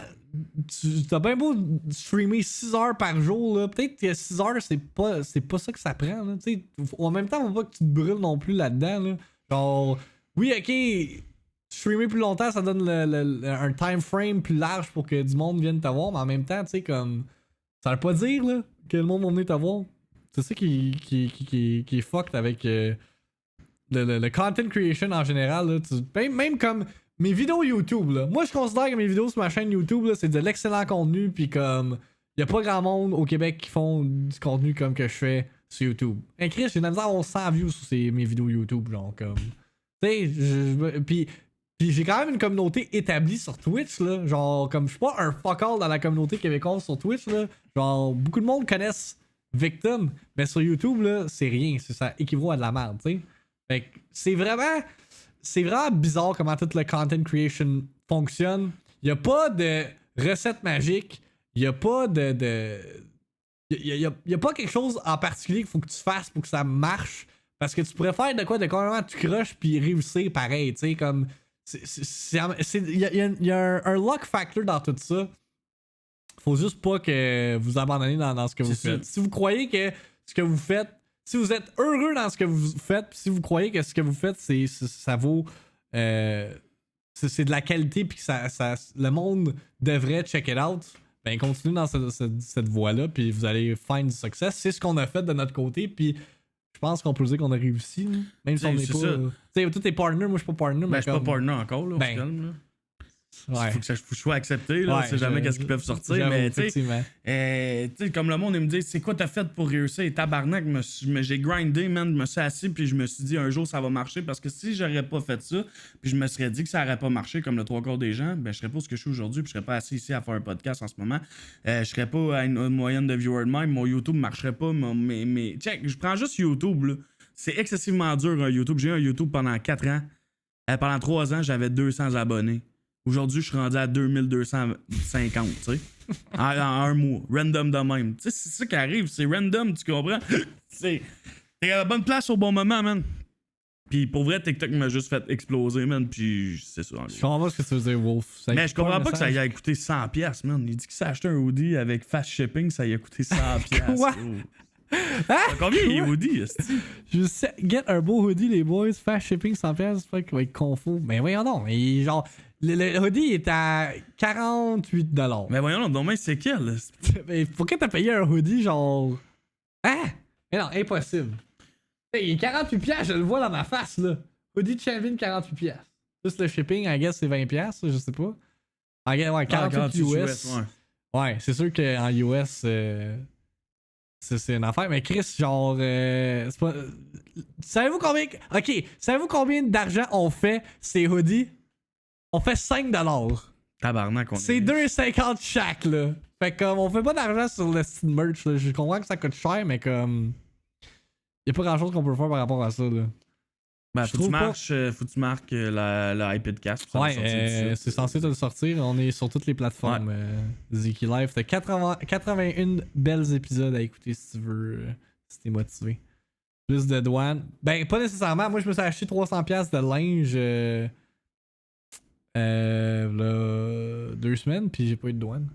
t'as bien beau streamer 6 heures par jour, là. Peut-être que 6 heures, c'est pas ça que ça prend, là. Tu sais, en même temps, faut pas que tu te brûles non plus là-dedans, là. Genre, oui, ok, streamer plus longtemps, ça donne un time frame plus large pour que du monde vienne t'avoir, mais en même temps, tu sais, comme... Ça veut pas dire, là, que le monde va venir t'avoir. C'est ça qui est fucked avec le content creation en général, là. Même comme... Mes vidéos YouTube, là. Moi, je considère que mes vidéos sur ma chaîne YouTube, là, c'est de l'excellent contenu, puis comme... Y a pas grand monde au Québec qui font du contenu comme que je fais sur YouTube. Hey Chris, j'ai de la misère à avoir 100 views sur mes vidéos YouTube, genre, comme... Tu sais, puis j'ai quand même une communauté établie sur Twitch, là. Genre, comme je suis pas un fuck-all dans la communauté québécoise sur Twitch, là. Genre, beaucoup de monde connaissent Victim, mais sur YouTube, là, c'est rien. Ça équivaut à de la merde, tu sais. Fait que c'est vraiment bizarre comment tout le content creation fonctionne. Il n'y a pas de recette magique. Il n'y a pas il y a pas quelque chose en particulier qu'il faut que tu fasses pour que ça marche. Parce que tu pourrais faire de quoi de carrément tu croches puis réussir pareil. Tu sais, comme Il y a un luck factor dans tout ça. Faut juste pas que vous abandonnez dans ce que vous faites. Si vous croyez que ce que vous faites, si vous êtes heureux dans ce que vous faites, si vous croyez que ce que vous faites, ça vaut. C'est de la qualité, puis que le monde devrait check it out, ben continuez dans cette voie-là, puis vous allez find du succès. C'est ce qu'on a fait de notre côté, puis je pense qu'on peut dire qu'on a réussi, là. Même si on n'est pas. Tu sais, tous tes partners, moi je suis pas partner, mais. Je suis pas partner encore, là, on se calme, là. Ouais. Faut que je sois accepté, là. C'est jamais qu'est-ce qu'ils peuvent sortir. Mais tu sais, comme le monde, il me dit, c'est quoi t'as fait pour réussir? Et tabarnak, j'ai grindé, man. Je me suis assis, puis je me suis dit, un jour, ça va marcher. Parce que si j'aurais pas fait ça, puis je me serais dit que ça aurait pas marché comme le 3/4 des gens, ben, je serais pas ce que je suis aujourd'hui, puis je serais pas assis ici à faire un podcast en ce moment. Je serais pas à une moyenne de viewers de même. Mon YouTube marcherait pas. Mais check, je prends juste YouTube, là. C'est excessivement dur, un YouTube. J'ai eu un YouTube pendant 4 ans. Pendant 3 ans, j'avais 200 abonnés. Aujourd'hui, je suis rendu à 2250, tu sais. en un mois. Random de même. Tu sais, c'est ça qui arrive. C'est random, tu comprends? T'es à la bonne place au bon moment, man. Puis pour vrai, TikTok m'a juste fait exploser, man. Puis c'est ça. Je comprends pas ce que ça veut dire, Wolf. Mais je comprends pas que ça y a coûté 100$, man. Il dit qu'il s'est acheté un hoodie avec fast shipping, ça y a coûté 100$. Quoi? Combien il est hoodie, je sais, get un beau hoodie, les boys. Fast shipping 100$, c'est pas qu'il va être confus. Mais voyons donc. Genre, le hoodie est à 48$. Mais voyons donc, c'est quel? Mais pourquoi t'as payé un hoodie, genre. Hein? Mais non, impossible. Il est 48$, je le vois dans ma face, là. Hoodie de Champion, 48$. Juste le shipping, I guess, c'est 20$, je sais pas. Ouais, 48 US. Ouais, c'est sûr qu'en US, c'est une affaire. Mais Chris, genre. C'est pas. Savez-vous combien. Ok, savez-vous combien d'argent on fait ces hoodies? On fait 5$. Tabarnak, c'est 2,50$ chaque, là. Fait comme, on fait pas d'argent sur le site merch, là. Je comprends que ça coûte cher, mais comme. Y'a pas grand chose qu'on peut faire par rapport à ça, là. Ben, faut que tu marques la iPadcast. Ouais, c'est censé te le sortir. On est sur toutes les plateformes. Ziki Live. T'as 81 belles épisodes à écouter si tu veux. Si t'es motivé. Plus de douane. Ben, pas nécessairement. Moi, je me suis acheté 300$ de linge. Là, 2 semaines, puis j'ai pas eu de douane.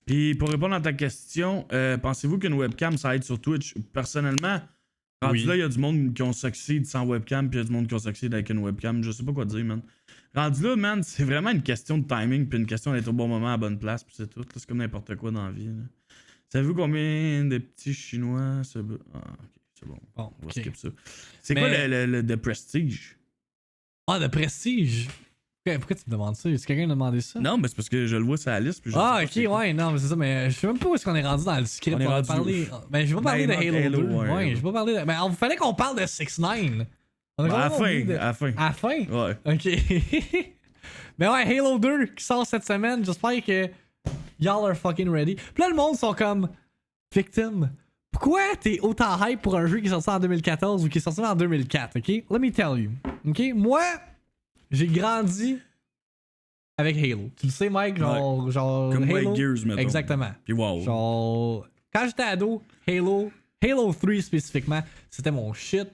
Puis pour répondre à ta question, pensez-vous qu'une webcam ça aide sur Twitch? Personnellement, rendu là, il y a du monde qui ont succédé sans webcam, puis il y a du monde qui ont succédé avec une webcam. Je sais pas quoi dire, man. Rendu là, man, c'est vraiment une question de timing, puis une question d'être au bon moment à la bonne place, puis c'est tout. Là, c'est comme n'importe quoi dans la vie. Là. Savez-vous combien de petits Chinois se... Ah, ok, c'est bon. On va skip ça. C'est quoi le de Prestige? Ah, de Prestige? Pourquoi tu me demandes ça? Est-ce que quelqu'un a demandé ça? Non, mais c'est parce que je le vois sur la liste. Puis ouais, non, mais c'est ça. Mais je sais même pas où est-ce qu'on est rendu dans le script. On est rendu parler... Ben, je vais pas parler de Halo 2. Ouais, je vais pas parler de... Mais il fallait qu'on parle de 6ix9ine. À la fin. À la fin? Ouais. Ok. Mais ouais, Halo 2 qui sort cette semaine. J'espère que y'all are fucking ready. Puis là, le monde sont comme... Victim. Pourquoi t'es autant hype pour un jeu qui est sorti en 2014 ou qui est sorti en 2004, ok? Let me tell you. Ok? Moi... J'ai grandi avec Halo. Tu le sais, Mike, genre comme Halo. Gears, mettons. Exactement. Puis wow. Genre, quand j'étais ado, Halo 3 spécifiquement, c'était mon shit.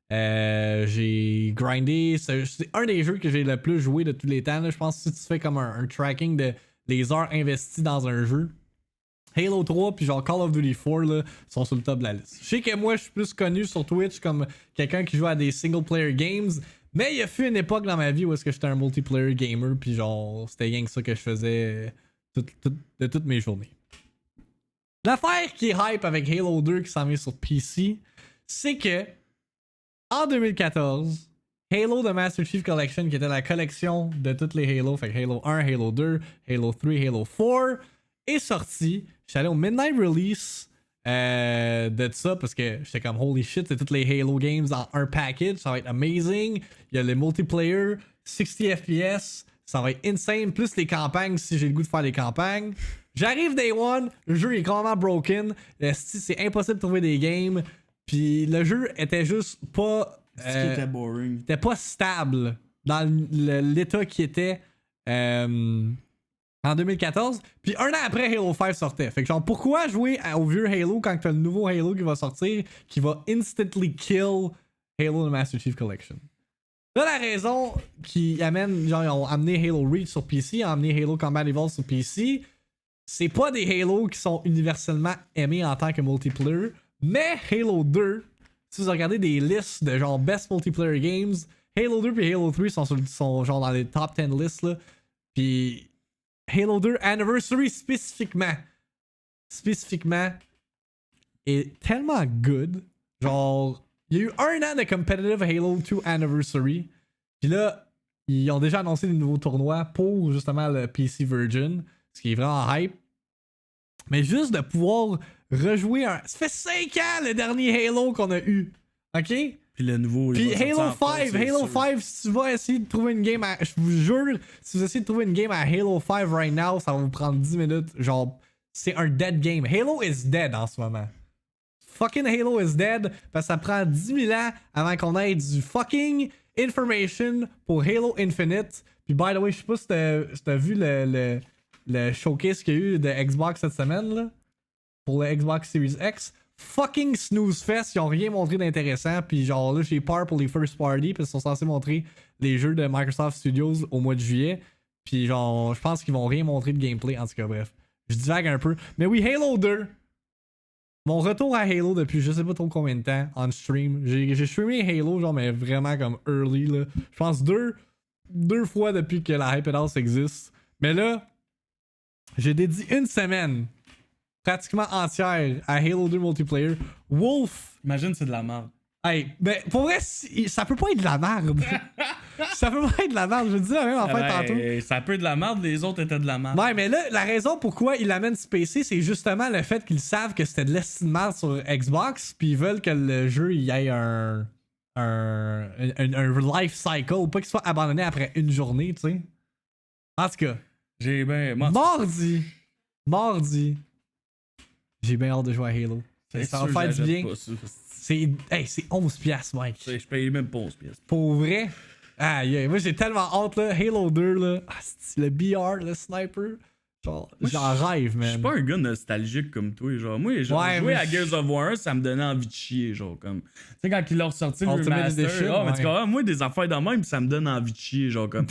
J'ai grindé. C'est un des jeux que j'ai le plus joué de tous les temps. Là. Je pense que si tu fais comme un tracking de les heures investies dans un jeu, Halo 3 puis genre Call of Duty 4 là, sont sur le top de la liste. Je sais que moi, je suis plus connu sur Twitch comme quelqu'un qui joue à des single-player games. Mais il y a eu une époque dans ma vie où est-ce que j'étais un multiplayer gamer, puis genre, c'était rien que ça que je faisais de toutes mes journées. L'affaire qui est hype avec Halo 2 qui s'en vient sur PC, c'est que, en 2014, Halo The Master Chief Collection, qui était la collection de toutes les Halo, fait que Halo 1, Halo 2, Halo 3, Halo 4, est sorti. J'étais allé au Midnight Release de ça parce que j'étais comme holy shit, c'est toutes les Halo games dans un package, ça va être amazing. Il y a le multiplayer 60 FPS, ça va être insane, plus les campagnes si j'ai le goût de faire les campagnes. J'arrive day one, le jeu est complètement broken, c'est impossible de trouver des games, puis le jeu était juste pas c'était boring. C'était pas stable dans l'état qui était en 2014, puis un an après Halo 5 sortait. Fait que genre, pourquoi jouer au vieux Halo quand t'as le nouveau Halo qui va sortir, qui va instantly kill Halo The Master Chief Collection? Là, la raison qui amène, genre, ils ont amené Halo Reach sur PC, ils ont amené Halo Combat Evolved sur PC, c'est pas des Halo qui sont universellement aimés en tant que multiplayer, mais Halo 2, si vous regardez des listes de genre Best Multiplayer Games, Halo 2 et Halo 3 sont genre dans les top 10 lists, là. Puis Halo 2 Anniversary spécifiquement est tellement good. Genre, il y a eu 1 an de competitive Halo 2 Anniversary. Puis là, ils ont déjà annoncé des nouveaux tournois pour justement le PC Virgin, ce qui est vraiment hype. Mais juste de pouvoir rejouer un. Ça fait 5 ans le dernier Halo qu'on a eu. Ok? Puis le nouveau. Puis Halo 5, si tu vas essayer de trouver une game à. Je vous jure, si vous essayez de trouver une game à Halo 5 right now, ça va vous prendre 10 minutes. Genre, c'est un dead game. Halo is dead en ce moment. Fucking Halo is dead parce que ça prend 10 000 ans avant qu'on ait du fucking information pour Halo Infinite. Puis by the way, je sais pas si t'as vu le showcase qu'il y a eu de Xbox cette semaine là, pour le Xbox Series X. Fucking snooze fest, ils ont rien montré d'intéressant. Puis genre là, j'ai peur pour les first party parce qu'ils sont censés montrer les jeux de Microsoft Studios au mois de juillet. Puis genre, je pense qu'ils vont rien montrer de gameplay. En tout cas, bref, je divague un peu. Mais oui, Halo 2. Mon retour à Halo depuis je sais pas trop combien de temps en stream. J'ai streamé Halo, genre, mais vraiment comme early, là. Je pense deux fois depuis que la Hyped House existe. Mais là, j'ai dédié une semaine pratiquement entière à Halo 2 multiplayer. Wolf. Imagine, c'est de la merde. Hey, ben, pour vrai, ça peut pas être de la merde. Ça peut pas être de la merde. Je dis la même affaire tantôt. Ça peut être de la merde, les autres étaient de la merde. Ouais, mais là, la raison pourquoi ils l'amènent sur PC, c'est justement le fait qu'ils savent que c'était de l'estimement sur Xbox, puis ils veulent que le jeu il y ait un life cycle, pas qu'il soit abandonné après une journée, tu sais. En tout cas, J'ai ben. Mardi, j'ai bien hâte de jouer à Halo. Ça va faire du bien. C'est 11$, Mike. Je paye même pas 11$. Pour vrai? Ah, yeah. Moi, j'ai tellement hâte, là. Halo 2, là. Ah, le BR, le sniper. Genre, j'en rêve, man. Je suis pas un gars nostalgique comme toi. Genre, moi, jouer à Gears of War 1, ça me donnait envie de chier. Genre, comme. Tu sais, quand ils l'ont ressorti le remaster. Mais tu comprends, moi, des affaires dans même, ça me donne envie de chier. Genre, comme.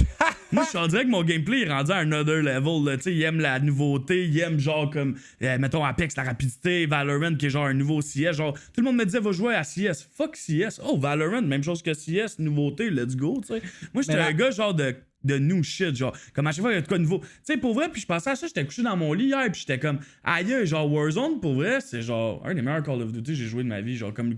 Moi, je dirais que mon gameplay est rendu à un other level. Là. Tu sais, il aime la nouveauté. Il aime, genre, comme. Mettons, Apex, la rapidité. Valorant, qui est genre un nouveau CS. Genre, tout le monde me disait, va jouer à CS. Fuck CS. Oh, Valorant, même chose que CS. Nouveauté, let's go. Tu sais. Moi, j'étais un gars, genre, de new shit, genre, comme à chaque fois il y a de quoi de nouveau. Tu sais, pour vrai, puis je pensais à ça, j'étais couché dans mon lit hier, puis j'étais comme, aïe, genre Warzone, pour vrai, c'est genre un des meilleurs Call of Duty que j'ai joué de ma vie, genre, comme,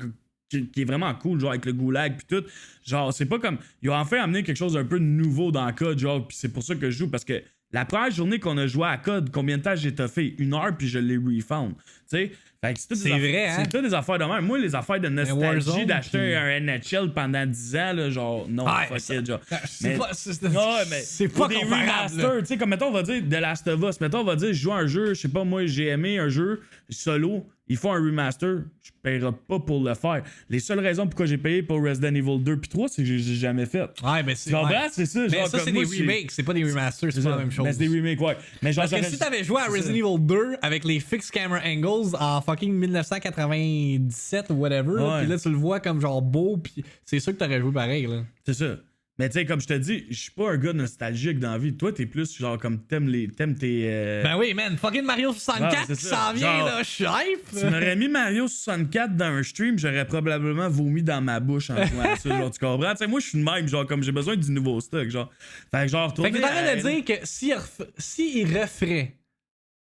qui est vraiment cool, genre, avec le goulag, puis tout. Genre, c'est pas comme, ils ont enfin amené quelque chose d'un peu nouveau dans le code, genre, puis c'est pour ça que je joue, parce que la première journée qu'on a joué à code, combien de temps j'ai toffé? 1 heure, puis je l'ai refound. Tu sais? Fait que c'est vrai, hein? C'est toutes des affaires de même. Moi, les affaires de nostalgie d'acheter un NHL pendant 10 ans, là, genre, non, fuck it, genre. C'est pas des comparable. remasters, tu sais, comme mettons, on va dire The Last of Us. Mettons, on va dire, je joue à un jeu, je sais pas, moi, j'ai aimé un jeu solo. Il faut un remaster, je paierai pas pour le faire. Les seules raisons pourquoi j'ai payé pour Resident Evil 2 puis 3, c'est que j'ai jamais fait. Ouais, mais c'est. C'est ça, mais genre, ça, c'est des remakes, c'est pas des remasters, c'est pas la même chose. Mais c'est des remakes, ouais. Mais genre, parce que si t'avais joué à Resident Evil 2 avec les fixed camera angles en fucking 1997 ou whatever, pis là tu le vois comme genre beau, pis c'est sûr que t'aurais joué pareil, là. C'est ça. Mais tu sais, comme je te dis, je suis pas un gars nostalgique dans la vie. Toi, t'es plus genre comme t'aimes tes. Ben oui, man, fucking Mario 64 qui s'en vient, genre, là, je suis hype. Tu m'aurais mis Mario 64 dans un stream, j'aurais probablement vomi dans ma bouche en jouant à ça. Genre, tu comprends? Tu sais, moi, je suis de même, genre, comme j'ai besoin du nouveau stock, genre. Fait que genre, fait que t'es en train de dire que s'il referait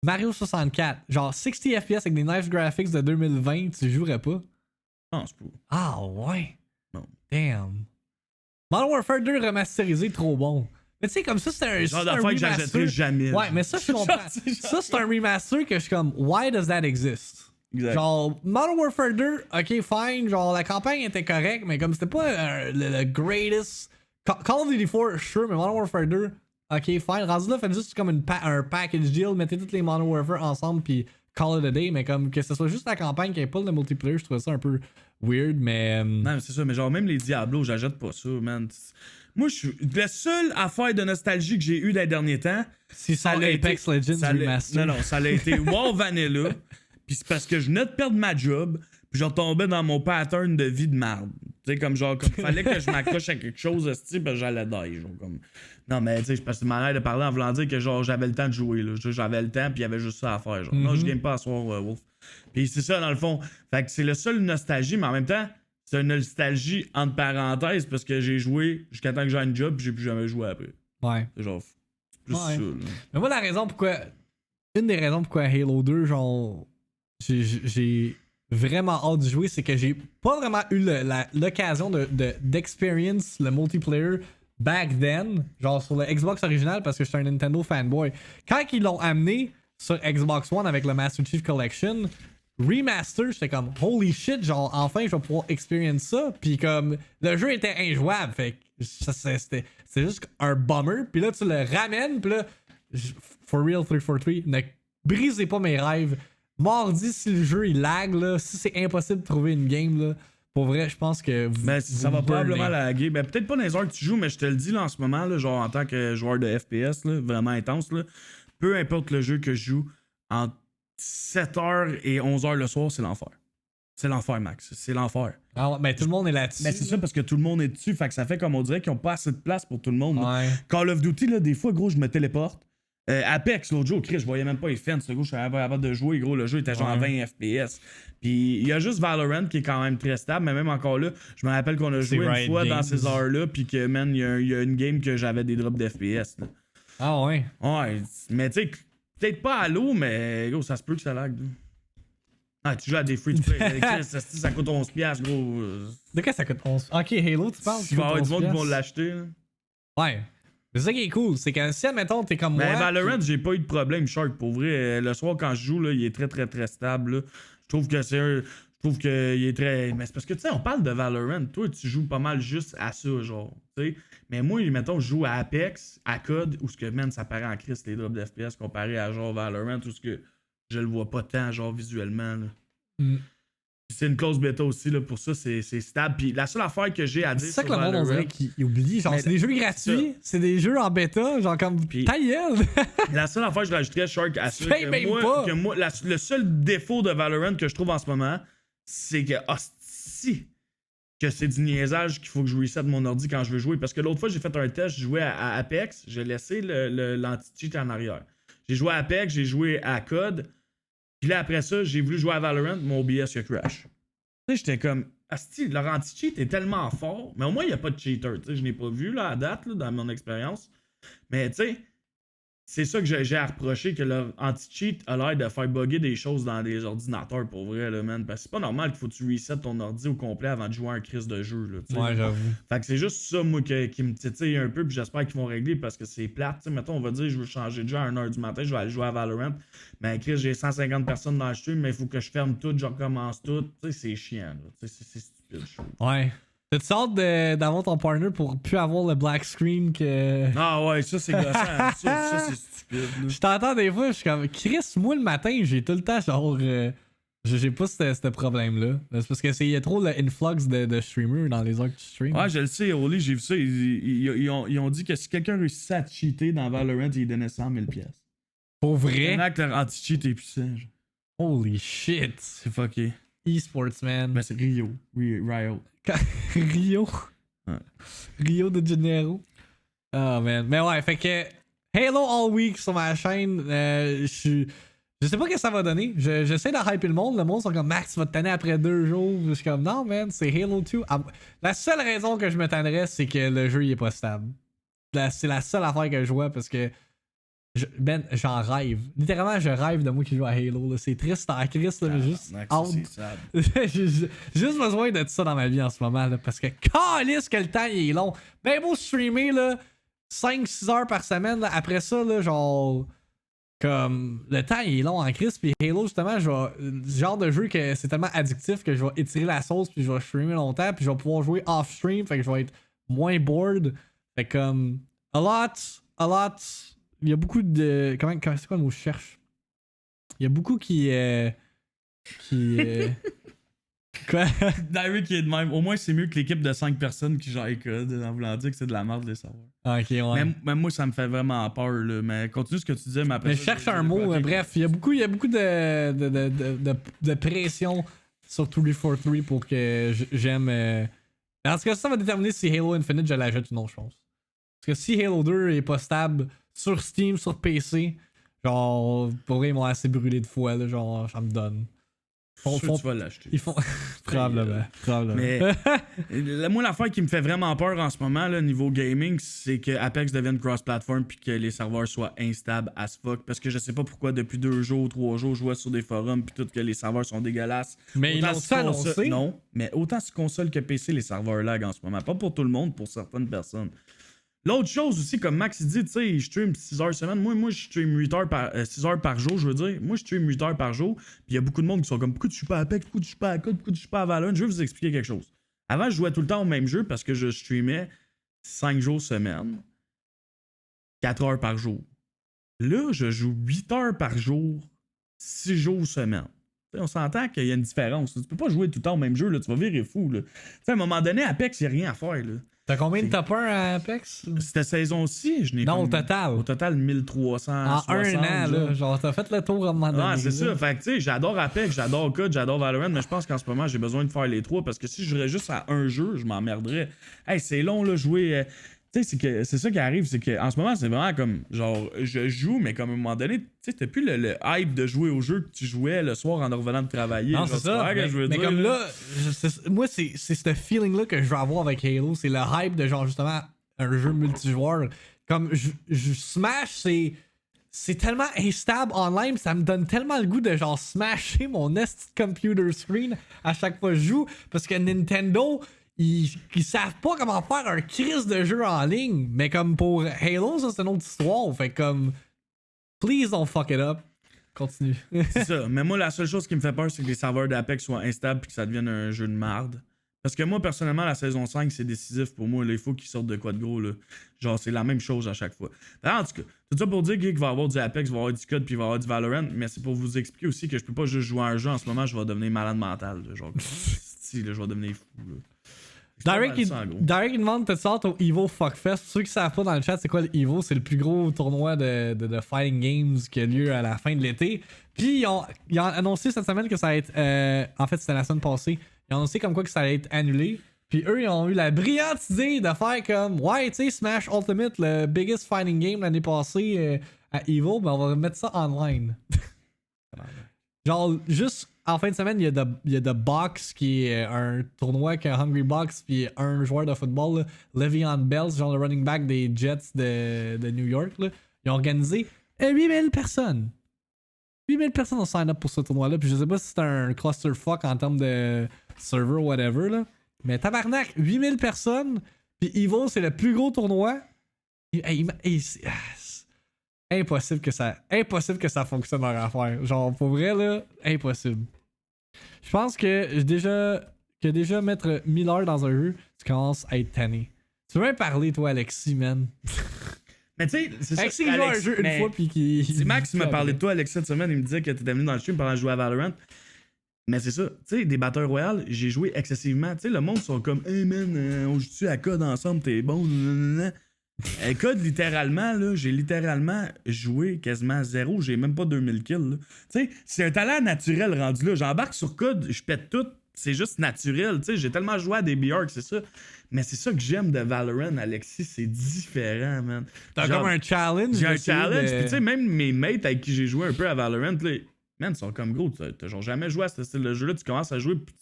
Mario 64, genre 60 FPS avec des nice graphics de 2020, tu jouerais pas? Non, c'est pas. Ah ouais? Non. Damn. Modern Warfare 2 remasterisé, trop bon. Mais tu sais, comme ça, c'est un genre d'affaire que j'achèterais jamais. Ouais, mais ça, je comprends. Ça, c'est un remaster que je suis comme, why does that exist? Exact. Genre, Modern Warfare 2, ok, fine. Genre, la campagne était correcte, mais comme c'était pas le greatest. Call of Duty 4, sure, mais Modern Warfare 2, ok, fine. Rendu là, faites juste comme un package deal, mettez toutes les Modern Warfare ensemble, puis call it a day, mais comme que ce soit juste la campagne qui ait pas le multiplayer, je trouvais ça un peu weird, mais. Non, c'est ça, mais genre, même les Diablo, j'achète pas ça, man. Moi, je suis. La seule affaire de nostalgie que j'ai eue les derniers temps. Si ça l'a Apex Legends Remaster. Non, ça l'a été WoW Vanilla. Puis c'est parce que je venais de perdre ma job. Puis je retombais dans mon pattern de vie de merde. Tu sais, comme fallait que je m'accroche à quelque chose, ben j'allais die, genre, comme... Non, mais tu sais, parce que ma mère de parler en voulant dire que, genre, j'avais le temps de jouer, là. J'avais le temps, puis il y avait juste ça à faire, genre. Non, je game pas à soir, Wolf. Puis c'est ça, dans le fond. Fait que c'est le seul nostalgie, mais en même temps, c'est une nostalgie entre parenthèses, parce que j'ai joué jusqu'à temps que j'ai un job, puis j'ai plus jamais joué après. Ouais. C'est genre, c'est plus ça, là. Mais moi, une des raisons pourquoi Halo 2, genre, j'ai vraiment hâte de jouer, c'est que j'ai pas vraiment eu l'occasion d'experience le multiplayer back then, genre sur le Xbox original, parce que j'étais un Nintendo fanboy. Quand ils l'ont amené sur Xbox One avec le Master Chief Collection, remaster, j'étais comme holy shit, genre enfin je vais pouvoir experience ça, puis comme le jeu était injouable, fait que c'était juste un bummer, puis là tu le ramènes, puis là for real 343, ne brisez pas mes rêves. Mardi, si le jeu il lag, là, si c'est impossible de trouver une game, là, pour vrai, je pense que ça va probablement laguer. Ben, peut-être pas dans les heures que tu joues, mais je te le dis là en ce moment, là, genre en tant que joueur de FPS, là, vraiment intense, là, peu importe le jeu que je joue, entre 7h et 11h le soir, c'est l'enfer. C'est l'enfer, Max. C'est l'enfer. Ah, mais tout le monde est là-dessus. Mais c'est ça parce que tout le monde est dessus. Fait que ça fait comme on dirait qu'ils ont pas assez de place pour tout le monde. Ouais. Call of Duty, là, des fois, gros, je me téléporte. Apex, l'autre jour, Chris, je voyais même pas les fans. Ce gros, je suis capable de jouer. Gros, le jeu était genre à 20 FPS. Puis il y a juste Valorant qui est quand même très stable. Mais même encore là, je me rappelle qu'on a joué une fois dans ces heures-là. Puis que, man, il y a une game que j'avais des drops d'FPS. Ah ouais. Ouais, mais tu sais, peut-être pas à l'eau, mais gros, ça se peut que ça lag. Ah, tu joues à des free-to-play. Ça coûte 11$, gros. De quoi ça coûte 11$? Ok, Halo, tu parles? Il va y avoir du monde qui vont l'acheter. Là. Ouais. C'est ça qui est cool, c'est que si, admettons, t'es comme moi... Mais Valorant, j'ai pas eu de problème, Shark. Pour vrai, le soir, quand je joue, là, il est très, très, très stable. Là. Je trouve que Je trouve qu'il est très... Mais c'est parce que, tu sais, on parle de Valorant. Toi, tu joues pas mal juste à ça, genre. Tu sais. Mais moi, mettons, je joue à Apex, à COD, où ce que, man, ça paraît en crise les drops d'FPS comparé à, genre, Valorant, où ce que je le vois pas tant, genre, visuellement, là. C'est une close bêta aussi, là, pour ça, c'est stable. Puis la seule affaire que j'ai à dire. C'est ça que le monde, on dirait qu'il oublie. Genre, c'est des jeux gratuits, c'est des jeux en bêta, genre comme ta gueule. La seule affaire que je rajouterais, Shark, à ça, que moi le seul défaut de Valorant que je trouve en ce moment, c'est que, hostie, que c'est du niaisage qu'il faut que je reset de mon ordi quand je veux jouer. Parce que l'autre fois, j'ai fait un test, je jouais à Apex, j'ai laissé l'anti-cheat en arrière. J'ai joué à Apex, j'ai joué à COD. Puis là, après ça, j'ai voulu jouer à Valorant, mon OBS a crash. Tu sais, j'étais comme, asti, leur anti-cheat est tellement fort, mais au moins, il n'y a pas de cheater. Tu sais, je n'ai pas vu, là, à date, là, dans mon expérience. Mais, tu sais, c'est ça que j'ai à reprocher, que leur anti-cheat a l'air de faire bugger des choses dans des ordinateurs, pour vrai, là, man. Parce que c'est pas normal qu'il faut que tu reset ton ordi au complet avant de jouer à un crise de jeu, là, tu sais. Ouais, j'avoue. Fait que c'est juste ça, moi, qui me titille un peu, puis j'espère qu'ils vont régler, parce que c'est plate. Tu sais, mettons, on va dire, je veux changer de jeu à 1h du matin, je vais aller jouer à Valorant. Mais Chris, j'ai 150 personnes dans le stream, mais il faut que je ferme tout, je recommence tout. Tu sais, c'est chiant, là. Tu sais, c'est stupide, je trouve. Ouais. T'as-tu hâte d'avoir ton partner pour plus avoir le black screen que... Ah ouais, ça c'est gossant. ça c'est stupide. Là. Je t'entends des fois, je suis comme... Chris, moi le matin, j'ai tout le temps genre... j'ai pas ce problème-là. C'est parce qu'il y a trop l'influx de streamers dans les heures que tu streams. Ouais, je le sais, Oli, j'ai vu ça. Ils ont dit que si quelqu'un réussissait à cheater dans Valorant, ils donnaient 100 000$. Pour vrai? Maintenant que leur anti-cheat est puissant. Genre. Holy shit. C'est fucké. E-sports, man. Ben c'est Rio. Rio. Rio. Ouais. Rio de Janeiro. Oh man. Mais ouais, fait que Halo All Week sur ma chaîne, je sais pas ce que ça va donner. J'essaie de hyper le monde. Le monde sont comme Max, tu vas te tanner après 2 jours. Je suis comme non, man, c'est Halo 2. La seule raison que je me tannerais, c'est que le jeu il est pas stable. C'est la seule affaire que je vois parce que j'en rêve. Littéralement, je rêve de moi qui joue à Halo. Là. C'est triste en Christ, là, mais juste j'ai juste besoin de ça dans ma vie en ce moment. Là, parce que calisse que le temps il est long. Ben beau streamer là, 5-6 heures par semaine. Là, après ça, là, genre... Comme le temps il est long en Christ. Puis Halo, justement, genre de jeu que c'est tellement addictif que je vais étirer la sauce. Puis je vais streamer longtemps. Puis je vais pouvoir jouer off-stream. Fait que je vais être moins bored. Fait comme... A lot... Il y a beaucoup de... Comment c'est quoi le mot je cherche? Il y a beaucoup qui... Quoi? Darry qui est de même. Au moins, c'est mieux que l'équipe de 5 personnes qui gère les codes, en voulant dire que c'est de la merde de les savoir. Ok, ouais. Même moi, ça me fait vraiment peur, là. Mais continue ce que tu disais, mais après. Mais je cherche un mot, bref. Il y a beaucoup de pression sur 343 pour que j'aime. En tout cas, ça va déterminer si Halo Infinite je l'achète ou non, je pense. Parce que si Halo 2 est pas stable sur Steam, sur PC, genre, pour vrai, ils m'ont assez brûlé de fois, là, genre, ça me donne. Tu vas l'acheter. Ils font. Probablement. Mais moi, l'affaire qui me fait vraiment peur en ce moment, là, niveau gaming, c'est que Apex devienne cross-platform puis que les serveurs soient instables as fuck. Parce que je sais pas pourquoi, depuis 2 jours, 3 jours, je vois sur des forums puis tout que les serveurs sont dégueulasses. Mais Autant ils l'ont sur annoncé. Non, mais autant sur console que PC, les serveurs lag en ce moment. Pas pour tout le monde, pour certaines personnes. L'autre chose aussi, comme Max il dit, tu sais, je stream 6 heures semaine. Moi je stream 6 heures par jour, je veux dire. Moi, je stream 8 heures par jour. Puis il y a beaucoup de monde qui sont comme, pourquoi tu joues pas à Apex, pourquoi tu joues pas à Code, pourquoi tu joues pas à Valorant. Je vais vous expliquer quelque chose. Avant, je jouais tout le temps au même jeu parce que je streamais 5 jours semaine, 4 heures par jour. Là, je joue 8 heures par jour, 6 jours semaine. T'sais, on s'entend qu'il y a une différence. Tu peux pas jouer tout le temps au même jeu, là, tu vas virer fou. Là. À un moment donné, Apex, il n'y a rien à faire. Là. T'as combien de top 1 à Apex? Cette saison-ci, je n'ai Non, comme, au total. Au total, 1300. En un an, là. Genre, t'as fait le tour à un moment donné. Ah, c'est ça. Fait que, tu sais, j'adore Apex, j'adore Code, j'adore Valorant, mais je pense qu'en ce moment, j'ai besoin de faire les 3 parce que si je jouerais juste à un jeu, je m'emmerderais. Hey, c'est long, là, jouer. Tu sais, c'est ça qui arrive, c'est qu'en ce moment, c'est vraiment comme, genre, je joue, mais comme à un moment donné, tu sais, t'as plus le hype de jouer au jeu que tu jouais le soir en revenant de travailler. Non, genre, c'est ça. Mais comme là, moi, c'est ce feeling-là que je veux avoir avec Halo. C'est le hype de, genre, justement, un jeu multijoueur. Comme, Smash, c'est tellement instable online, ça me donne tellement le goût de, genre, smasher mon esti de computer screen à chaque fois que je joue. Parce que Nintendo... Ils savent pas comment faire un crise de jeu en ligne. Mais comme pour Halo, ça c'est une autre histoire. Fait comme, please don't fuck it up. Continue. C'est ça. Mais moi, la seule chose qui me fait peur, c'est que les serveurs d'Apex soient instables et que ça devienne un jeu de marde. Parce que moi, personnellement, la saison 5, c'est décisif pour moi. Là, il faut qu'ils sortent de quoi de gros. Là. Genre, c'est la même chose à chaque fois. Alors, en tout cas, tout ça pour dire qu'il va y avoir du Apex, il va y avoir du Code, puis il va y avoir du Valorant. Mais c'est pour vous expliquer aussi que je peux pas juste jouer à un jeu en ce moment, je vais devenir malade mental. Là, genre, si, là, je vais devenir fou. Là. Derek, il demande de sorte au Evo Fuckfest. Pour ceux qui savent pas dans le chat, c'est quoi le Evo? C'est le plus gros tournoi de fighting games qui a lieu à la fin de l'été. Puis ils ont annoncé cette semaine que ça va être. En fait, c'était la semaine passée. Ils ont annoncé comme quoi que ça allait être annulé. Puis eux, ils ont eu la brillante idée de faire comme, ouais, tu sais, Smash Ultimate, le biggest fighting game l'année passée à Evo, ben on va mettre ça online. Genre, juste en fin de semaine, il y a The Box qui est un tournoi qui a Hungry Box, puis un joueur de football, là, Le'Veon Bell, genre le running back des Jets de New York. Là. Ils ont organisé 8000 personnes. 8000 personnes ont sign up pour ce tournoi-là, puis je sais pas si c'est un clusterfuck en termes de server ou whatever, là. Mais tabarnak, 8000 personnes, puis Evo, c'est le plus gros tournoi. Impossible que ça fonctionne leur affaire. Genre, pour vrai, là, impossible. Je pense que déjà mettre 1000 heures dans un jeu, tu commences à être tanné. Tu veux même parler, toi, Alexis, man. Mais tu sais, c'est ça. Alexis joue un jeu une fois, puis qui. Si Max m'a parlé de toi, Alexis, cette semaine, il me disait que t'étais venu dans le stream pendant que je jouais à Valorant. Mais c'est ça, tu sais, des Battle Royale, j'ai joué excessivement. Tu sais, le monde sont comme, hey man, on joue-tu à Code ensemble, t'es bon, nanana. Code, littéralement, là, j'ai littéralement joué quasiment zéro, j'ai même pas 2000 kills. Tu sais, c'est un talent naturel rendu là. J'embarque sur Code, je pète tout, c'est juste naturel. Tu sais, j'ai tellement joué à des BR que c'est ça. Mais c'est ça que j'aime de Valorant, Alexis, c'est différent, man. T'as comme un challenge. J'ai un challenge, puis tu sais, même mes mates avec qui j'ai joué un peu à Valorant, là, man, ils sont comme gros. T'as genre jamais joué à ce style de jeu-là, tu commences à jouer, puis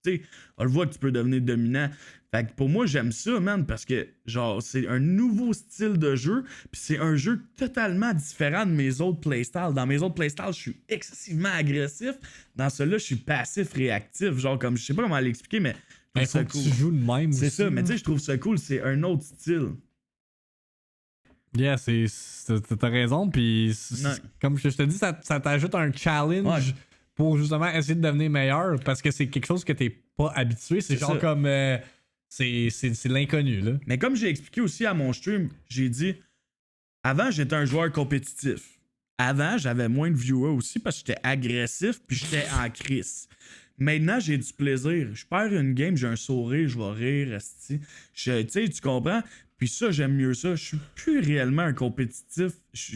tu sais, on le voit que tu peux devenir dominant. Fait que pour moi, j'aime ça, man, parce que, genre, c'est un nouveau style de jeu, puis c'est un jeu totalement différent de mes autres playstyles. Dans mes autres playstyles, je suis excessivement agressif. Dans celui-là, je suis passif-réactif. Genre, comme, je sais pas comment l'expliquer, mais. Il faut que tu joues de même. C'est aussi, ça, mais tu sais, je trouve ça cool, c'est un autre style. Yeah, t'as raison, puis comme je te dis, ça t'ajoute un challenge pour justement essayer de devenir meilleur, parce que c'est quelque chose que t'es pas habitué. C'est genre ça. Comme. C'est l'inconnu, là. Mais comme j'ai expliqué aussi à mon stream, j'ai dit, avant, j'étais un joueur compétitif. Avant, j'avais moins de viewers aussi parce que j'étais agressif puis j'étais en crise. Maintenant, j'ai du plaisir. Je perds une game, j'ai un sourire, je vais rire, esti. Tu sais, tu comprends? Puis ça, j'aime mieux ça. Je suis plus réellement un compétitif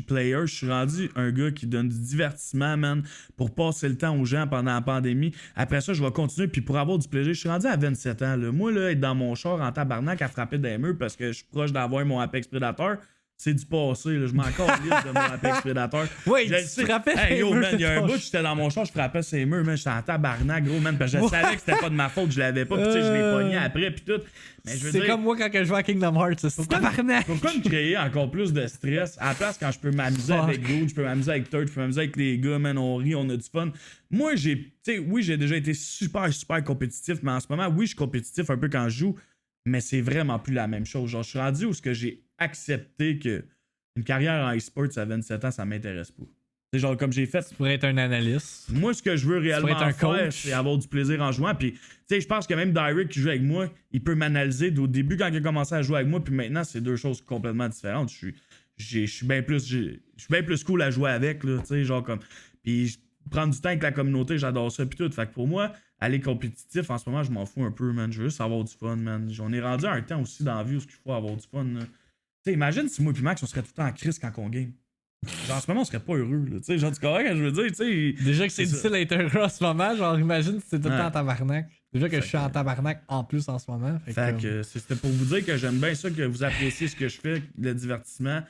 player. Je suis rendu un gars qui donne du divertissement, man, pour passer le temps aux gens pendant la pandémie. Après ça, je vais continuer. Puis pour avoir du plaisir, je suis rendu à 27 ans. Là. Moi, là, être dans mon char en tabarnak à frapper des murs parce que je suis proche d'avoir mon Apex Predator, c'est du passé. Là. Je m'en calisse de mon Apex Predator. Oui, tu frappais hey, yo, murs, man, il y a un bout, j'étais dans mon char, je frappais ces murs, man, j'étais en tabarnak, gros, man, parce que je savais que c'était pas de ma faute, je l'avais pas, pis tu sais, je l'ai pogné après, pis tout. Mais je veux c'est dire, comme moi quand je joue à Kingdom Hearts, c'est tabarnak. pourquoi me créer encore plus de stress à la place quand je peux m'amuser avec Good, je peux m'amuser avec Third, je peux m'amuser avec les gars, man, on rit, on a du fun. Moi, tu sais, oui, j'ai déjà été super compétitif, mais en ce moment, oui, je suis compétitif un peu quand je joue, mais c'est vraiment plus la même chose. Genre, je suis rendu où ce que j'ai accepté que une carrière en e-sports à 27 ans, ça m'intéresse pas. C'est genre comme j'ai fait. Tu pourrais être un analyste. Moi, ce que je veux réellement faire, coach. c'est avoir du plaisir en jouant. Puis, tu sais, je pense que même Derek qui joue avec moi, il peut m'analyser au début quand il a commencé à jouer avec moi, puis maintenant, c'est deux choses complètement différentes. Je suis bien plus cool à jouer avec, là, tu sais, genre comme. Puis, prendre du temps avec la communauté, j'adore ça, puis tout. Fait que pour moi, aller compétitif, en ce moment, je m'en fous un peu, man. Je veux juste avoir du fun, man. On est rendu à un temps aussi dans la vie où il faut avoir du fun, là. T'sais, imagine si moi et Max on serait tout le temps en crise quand on game. Genre en ce moment on serait pas heureux là. T'sais, genre tu comprends quand je veux dire, t'sais. Déjà que c'est difficile d'être heureux en ce moment, genre imagine si c'est tout le temps en tabarnak. Déjà que je suis en tabarnak en plus en ce moment. Fait que c'était pour vous dire que j'aime bien ça, que vous appréciez ce que je fais, le divertissement.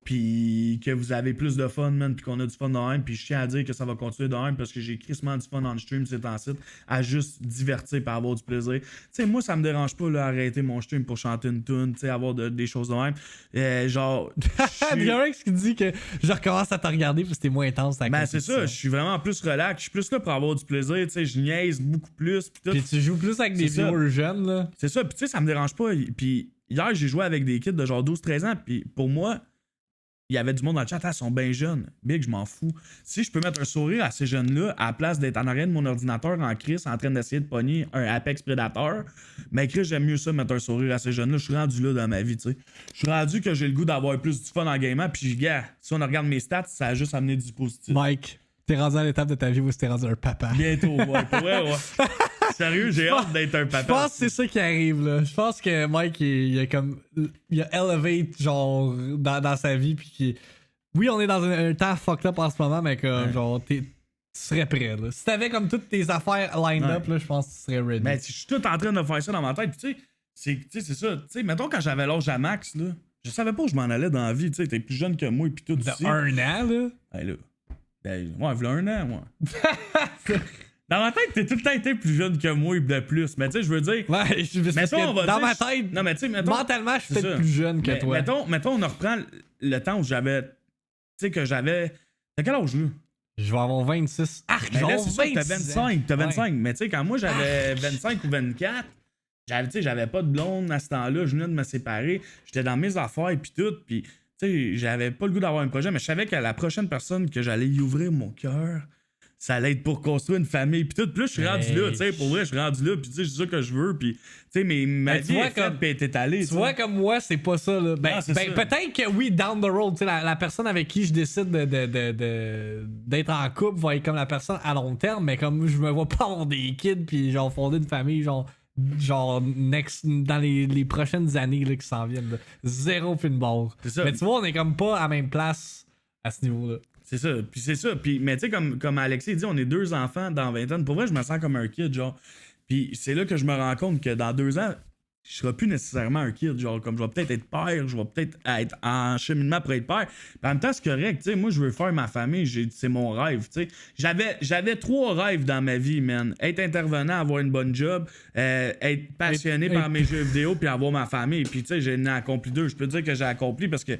Puis que vous avez plus de fun, man, puis qu'on a du fun dans même. Puis je tiens à dire que ça va continuer dans même parce que j'ai crissement du fun en stream ces temps-ci à juste divertir et avoir du plaisir. Tu sais, moi, ça me dérange pas là, arrêter mon stream pour chanter une tune, tu sais, avoir des choses de même. Genre. Il y a un qui dit que je recommence à te regarder parce que t'es moins intense. Ben, c'est ça, je suis vraiment plus relax. Je suis plus là pour avoir du plaisir, tu sais, je niaise beaucoup plus. Puis tu joues plus avec des viewers jeunes, là. C'est ça, puis tu sais, ça me dérange pas. Puis hier, j'ai joué avec des kids de genre 12-13 ans, puis pour moi. Il y avait du monde dans le chat, ils sont bien jeunes. Big, je m'en fous. Si je peux mettre un sourire à ces jeunes-là, à la place d'être en arrière de mon ordinateur en crise, en train d'essayer de pogner un Apex Predator, ben Chris, j'aime mieux ça, mettre un sourire à ces jeunes-là. Je suis rendu là dans ma vie, tu sais. Je suis rendu que j'ai le goût d'avoir plus du fun en gaming, puis gars, si on regarde mes stats, ça a juste amené du positif. Mike, t'es rendu à l'étape de ta vie où t'es rendu un papa. Bientôt, ouais. Pour vrai, ouais. Sérieux, j'ai hâte d'être un papa. Je pense que c'est ça qui arrive, là. Je pense que Mike, il a elevate, genre, dans sa vie, puis oui, on est dans un temps fucked up en ce moment, mais comme, genre, tu serais prêt, là. Si t'avais comme toutes tes affaires lined up, là, je pense que tu serais ready. Mais je suis tout en train de faire ça dans ma tête, puis tu sais, c'est ça. Tu sais, mettons, quand j'avais l'âge à Max, là, je savais pas où je m'en allais dans la vie, tu sais, t'es plus jeune que moi, puis tout. De aussi. 1 an, là? Ben là. Ben, ouais, voilà 1 an, moi. Dans ma tête, t'es tout le temps été plus jeune que moi et de plus. Mais tu sais, je veux dire. Ouais, dans ma tête, non, mais tu sais, mettons, mentalement, je suis peut-être plus jeune que toi. Mettons, on reprend le temps où j'avais. Tu sais, que j'avais. T'as quel âge, là? Je vais avoir 26. Arc, ben genre là, c'est ça, t'as 25. T'as 25. Ouais. Mais tu sais, quand moi j'avais 25 ou 24, j'avais pas de blonde à ce temps-là. Je venais de me séparer. J'étais dans mes affaires et puis tout. Puis, tu sais, j'avais pas le goût d'avoir un projet, mais je savais que la prochaine personne que j'allais y ouvrir mon cœur, ça allait être pour construire une famille puis tout. Puis là, je suis rendu là, tu sais, pour vrai, je suis rendu là, puis tu sais, c'est ça que je veux, puis tu sais, ma vie est faite, puis elle est étalée. Tu vois, comme moi, c'est pas ça, là. Ben, peut-être que oui, down the road, tu sais, la personne avec qui je décide d'être en couple va être comme la personne à long terme, mais comme je me vois pas avoir des kids, puis genre fonder une famille, genre dans les prochaines années là, qui s'en viennent, là. Zéro pinball. Mais tu vois, on est comme pas à la même place à ce niveau-là. C'est ça, puis c'est ça. Puis, mais tu sais, comme Alexis dit, on est 2 enfants dans 20 ans. Pour vrai, je me sens comme un kid, genre. Puis c'est là que je me rends compte que dans 2 ans, je serai plus nécessairement un kid. Genre, comme je vais peut-être être père, je vais peut-être être en cheminement pour être père. Puis en même temps, c'est correct, tu sais. Moi, je veux faire ma famille, c'est mon rêve, tu sais. J'avais 3 rêves dans ma vie, man. Être intervenant, avoir une bonne job, être passionné par mes jeux vidéo, puis avoir ma famille. Puis tu sais, j'ai accompli 2. Je peux te dire que j'ai accompli parce que.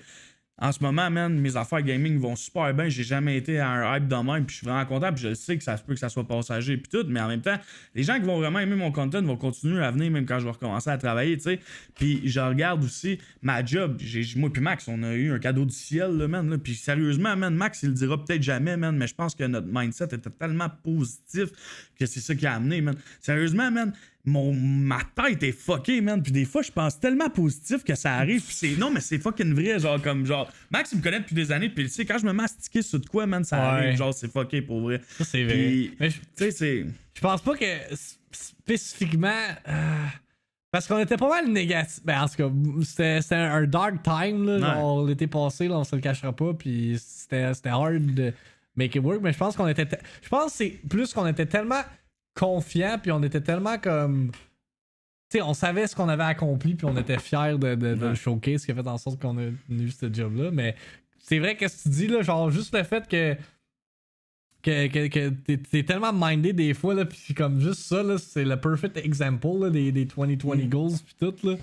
En ce moment, man, mes affaires gaming vont super bien. J'ai jamais été à un hype de même. Puis je suis vraiment content. Puis je sais que ça se peut que ça soit passager. Puis tout. Mais en même temps, les gens qui vont vraiment aimer mon content vont continuer à venir même quand je vais recommencer à travailler, tu sais. Puis je regarde aussi ma job. Moi puis Max, on a eu un cadeau du ciel, là, man. Là. Puis sérieusement, man, Max, il le dira peut-être jamais, man. Mais je pense que notre mindset était tellement positif que c'est ça qui a amené, man. Sérieusement, man. Ma tête est fuckée, man. Puis des fois, je pense tellement positif que ça arrive. Puis non, mais c'est fucking vrai. Genre, Max, il me connaît depuis des années. Puis, tu sais, quand je me mastiquais sur de quoi, man, ça arrive. Genre, c'est fucké pour vrai. Ça, c'est vrai. Tu sais, c'est. Je pense pas que spécifiquement. Parce qu'on était pas mal négatif. Ben, en tout cas, c'était un dark time, là. Genre, l'été passé, là, on se le cachera pas. Puis c'était hard de make it work. Mais je pense qu'on était. Je pense que c'est plus qu'on était tellement confiants. Puis on était tellement comme. Tu sais, on savait ce qu'on avait accompli. Puis on était fiers de le showcase, ce qui a fait en sorte qu'on a eu ce job-là. Mais c'est vrai, qu'est-ce que tu dis, là? Genre, juste le fait que t'es tellement mindé des fois, là, pis comme juste ça, là, c'est le perfect example, là, des 2020 goals pis tout, là.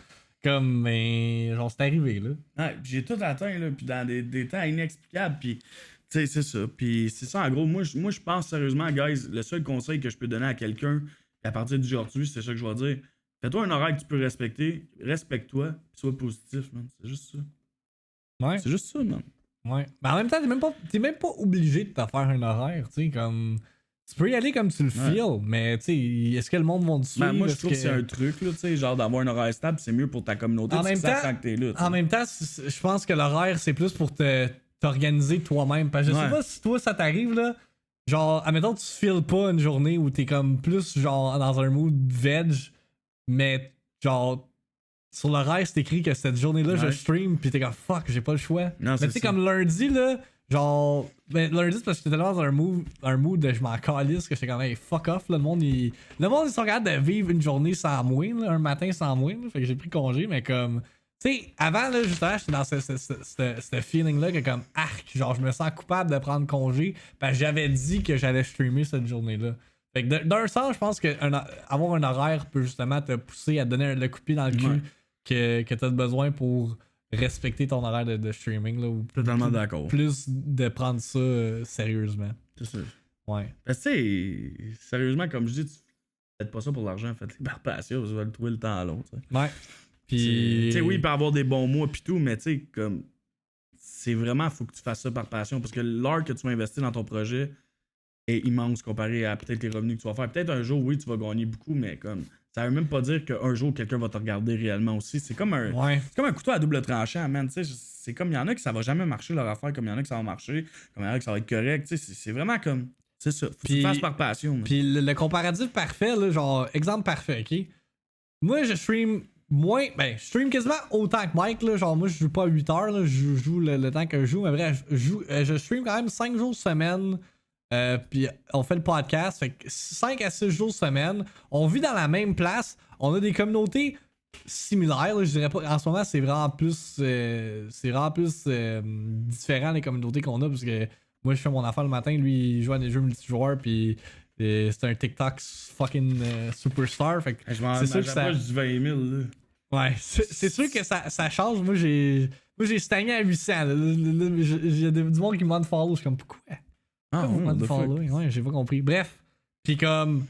Comme, ben, genre, c'est arrivé, là. Ouais, pis j'ai tout atteint, là, pis dans des temps inexplicables, pis, tu sais, c'est ça. Pis c'est ça, en gros, moi, je pense sérieusement, guys, le seul conseil que je peux donner à quelqu'un, à partir d'aujourd'hui, c'est ça que je vais dire. Fais-toi un horaire que tu peux respecter, respecte-toi, pis sois positif, man. C'est juste ça. Ouais. C'est juste ça, man. Ouais. Mais en même temps, t'es même pas obligé de te faire un horaire, tu sais, comme. Tu peux y aller comme tu le feels, mais tu sais, est-ce que le monde va te suivre? Ben, moi, je trouve que c'est un truc, là, tu sais, genre d'avoir un horaire stable, c'est mieux pour ta communauté, en même temps, que t'es là. En même temps, je pense que l'horaire, c'est plus pour t'organiser toi-même. Parce que je sais pas si toi, ça t'arrive, là. Genre, admettons, tu files pas une journée où t'es comme plus, genre, dans un mood veg, mais genre. Sur l'horaire, c'est écrit que cette journée-là, je stream, pis t'es comme fuck, j'ai pas le choix. Non, mais tu sais, comme lundi, là, genre. Ben, lundi, c'est parce que j'étais tellement dans un mood de je m'en calisse que j'étais comme hey, fuck off, là, le monde, ils sont capables de vivre une journée sans moi, là, un matin sans moi, là, fait que j'ai pris congé, mais comme. Tu sais, avant, là, justement, j'étais dans ce feeling-là que comme arc, genre, je me sens coupable de prendre congé, parce que j'avais dit que j'allais streamer cette journée-là. Fait que d'un sens, je pense que avoir un horaire peut justement te pousser à donner le coup de pied dans le cul. Que t'as besoin pour respecter ton horaire de streaming. Là, ou totalement d'accord. Plus de prendre ça sérieusement. C'est ça. Ouais. Parce que, tu sais, sérieusement, comme je dis, faites pas ça pour l'argent, faites-le par passion, vous allez le trouver le temps à l'autre. Ouais. Puis. Tu sais, oui, il peut avoir des bons mois pis tout, mais tu sais, comme. C'est vraiment, faut que tu fasses ça par passion parce que l'heure que tu vas investir dans ton projet est immense comparé à peut-être les revenus que tu vas faire. Peut-être un jour, oui, tu vas gagner beaucoup, mais comme. Ça veut même pas dire qu'un jour quelqu'un va te regarder réellement aussi. C'est comme un couteau à double tranchant, man. T'sais, c'est comme il y en a que ça va jamais marcher leur affaire, comme il y en a que ça va marcher, comme il y en a que ça va être correct. C'est vraiment comme. C'est ça. Faut que tu le fasses par passion. Puis le comparatif parfait, là, genre, exemple parfait, ok? Moi, je stream moins. Ben, je stream quasiment autant que Mike, là. Genre, moi, je joue pas 8 heures, là. Je joue le temps que je joue. Mais bref, je stream quand même 5 jours semaine. Puis on fait le podcast, fait que 5 à 6 jours semaine. On vit dans la même place. On a des communautés similaires. Là, je dirais pas. En ce moment, c'est vraiment plus. Différent les communautés qu'on a. Parce que moi, je fais mon affaire le matin. Lui, il joue à des jeux multijoueurs. Puis c'est un TikTok fucking superstar. Fait que c'est sûr que ça. Du 20 000, là. Ouais, c'est sûr que ça change. Moi, j'ai stagné à 800. J'ai du monde qui m'en follow. Je suis comme pourquoi? Ouais, j'ai pas compris. Bref, puis comme,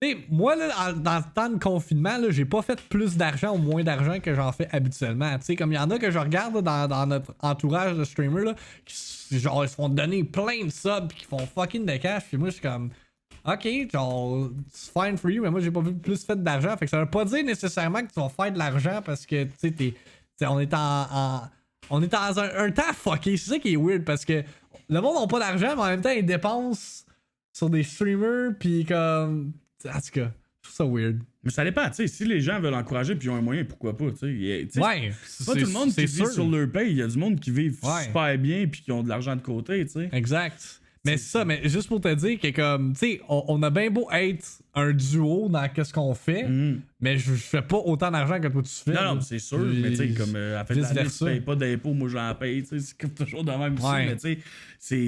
tu sais, moi là, dans le temps de confinement, là, j'ai pas fait plus d'argent ou moins d'argent que j'en fais habituellement. Tu sais, comme il y en a que je regarde là, dans notre entourage de streamers là, qui genre ils se font donner plein de subs pis qui font fucking de cash. Puis moi je suis comme, ok, genre, it's fine for you, mais moi j'ai pas plus fait d'argent. Fait que ça veut pas dire nécessairement que tu vas faire de l'argent parce que tu sais, on est dans un temps fucké. C'est ça qui est weird parce que le monde n'a pas d'argent, mais en même temps, ils dépensent sur des streamers, pis comme. En tout cas, je trouve ça weird. Mais ça dépend, tu sais. Si les gens veulent encourager puis ils ont un moyen, pourquoi pas, tu sais. Ouais, c'est pas tout le monde qui vit sur leur paye. Il y a du monde qui vit super bien puis qui ont de l'argent de côté, tu sais. Exact. Mais c'est ça, mais juste pour te dire que comme, tu sais, on a bien beau être un duo dans qu'est-ce qu'on fait, mais je fais pas autant d'argent que toi tu fais. Non, c'est sûr, mais tu sais, comme à fait l'année, tu payes pas d'impôts, moi j'en paye, tu sais, c'est comme toujours de même aussi, mais tu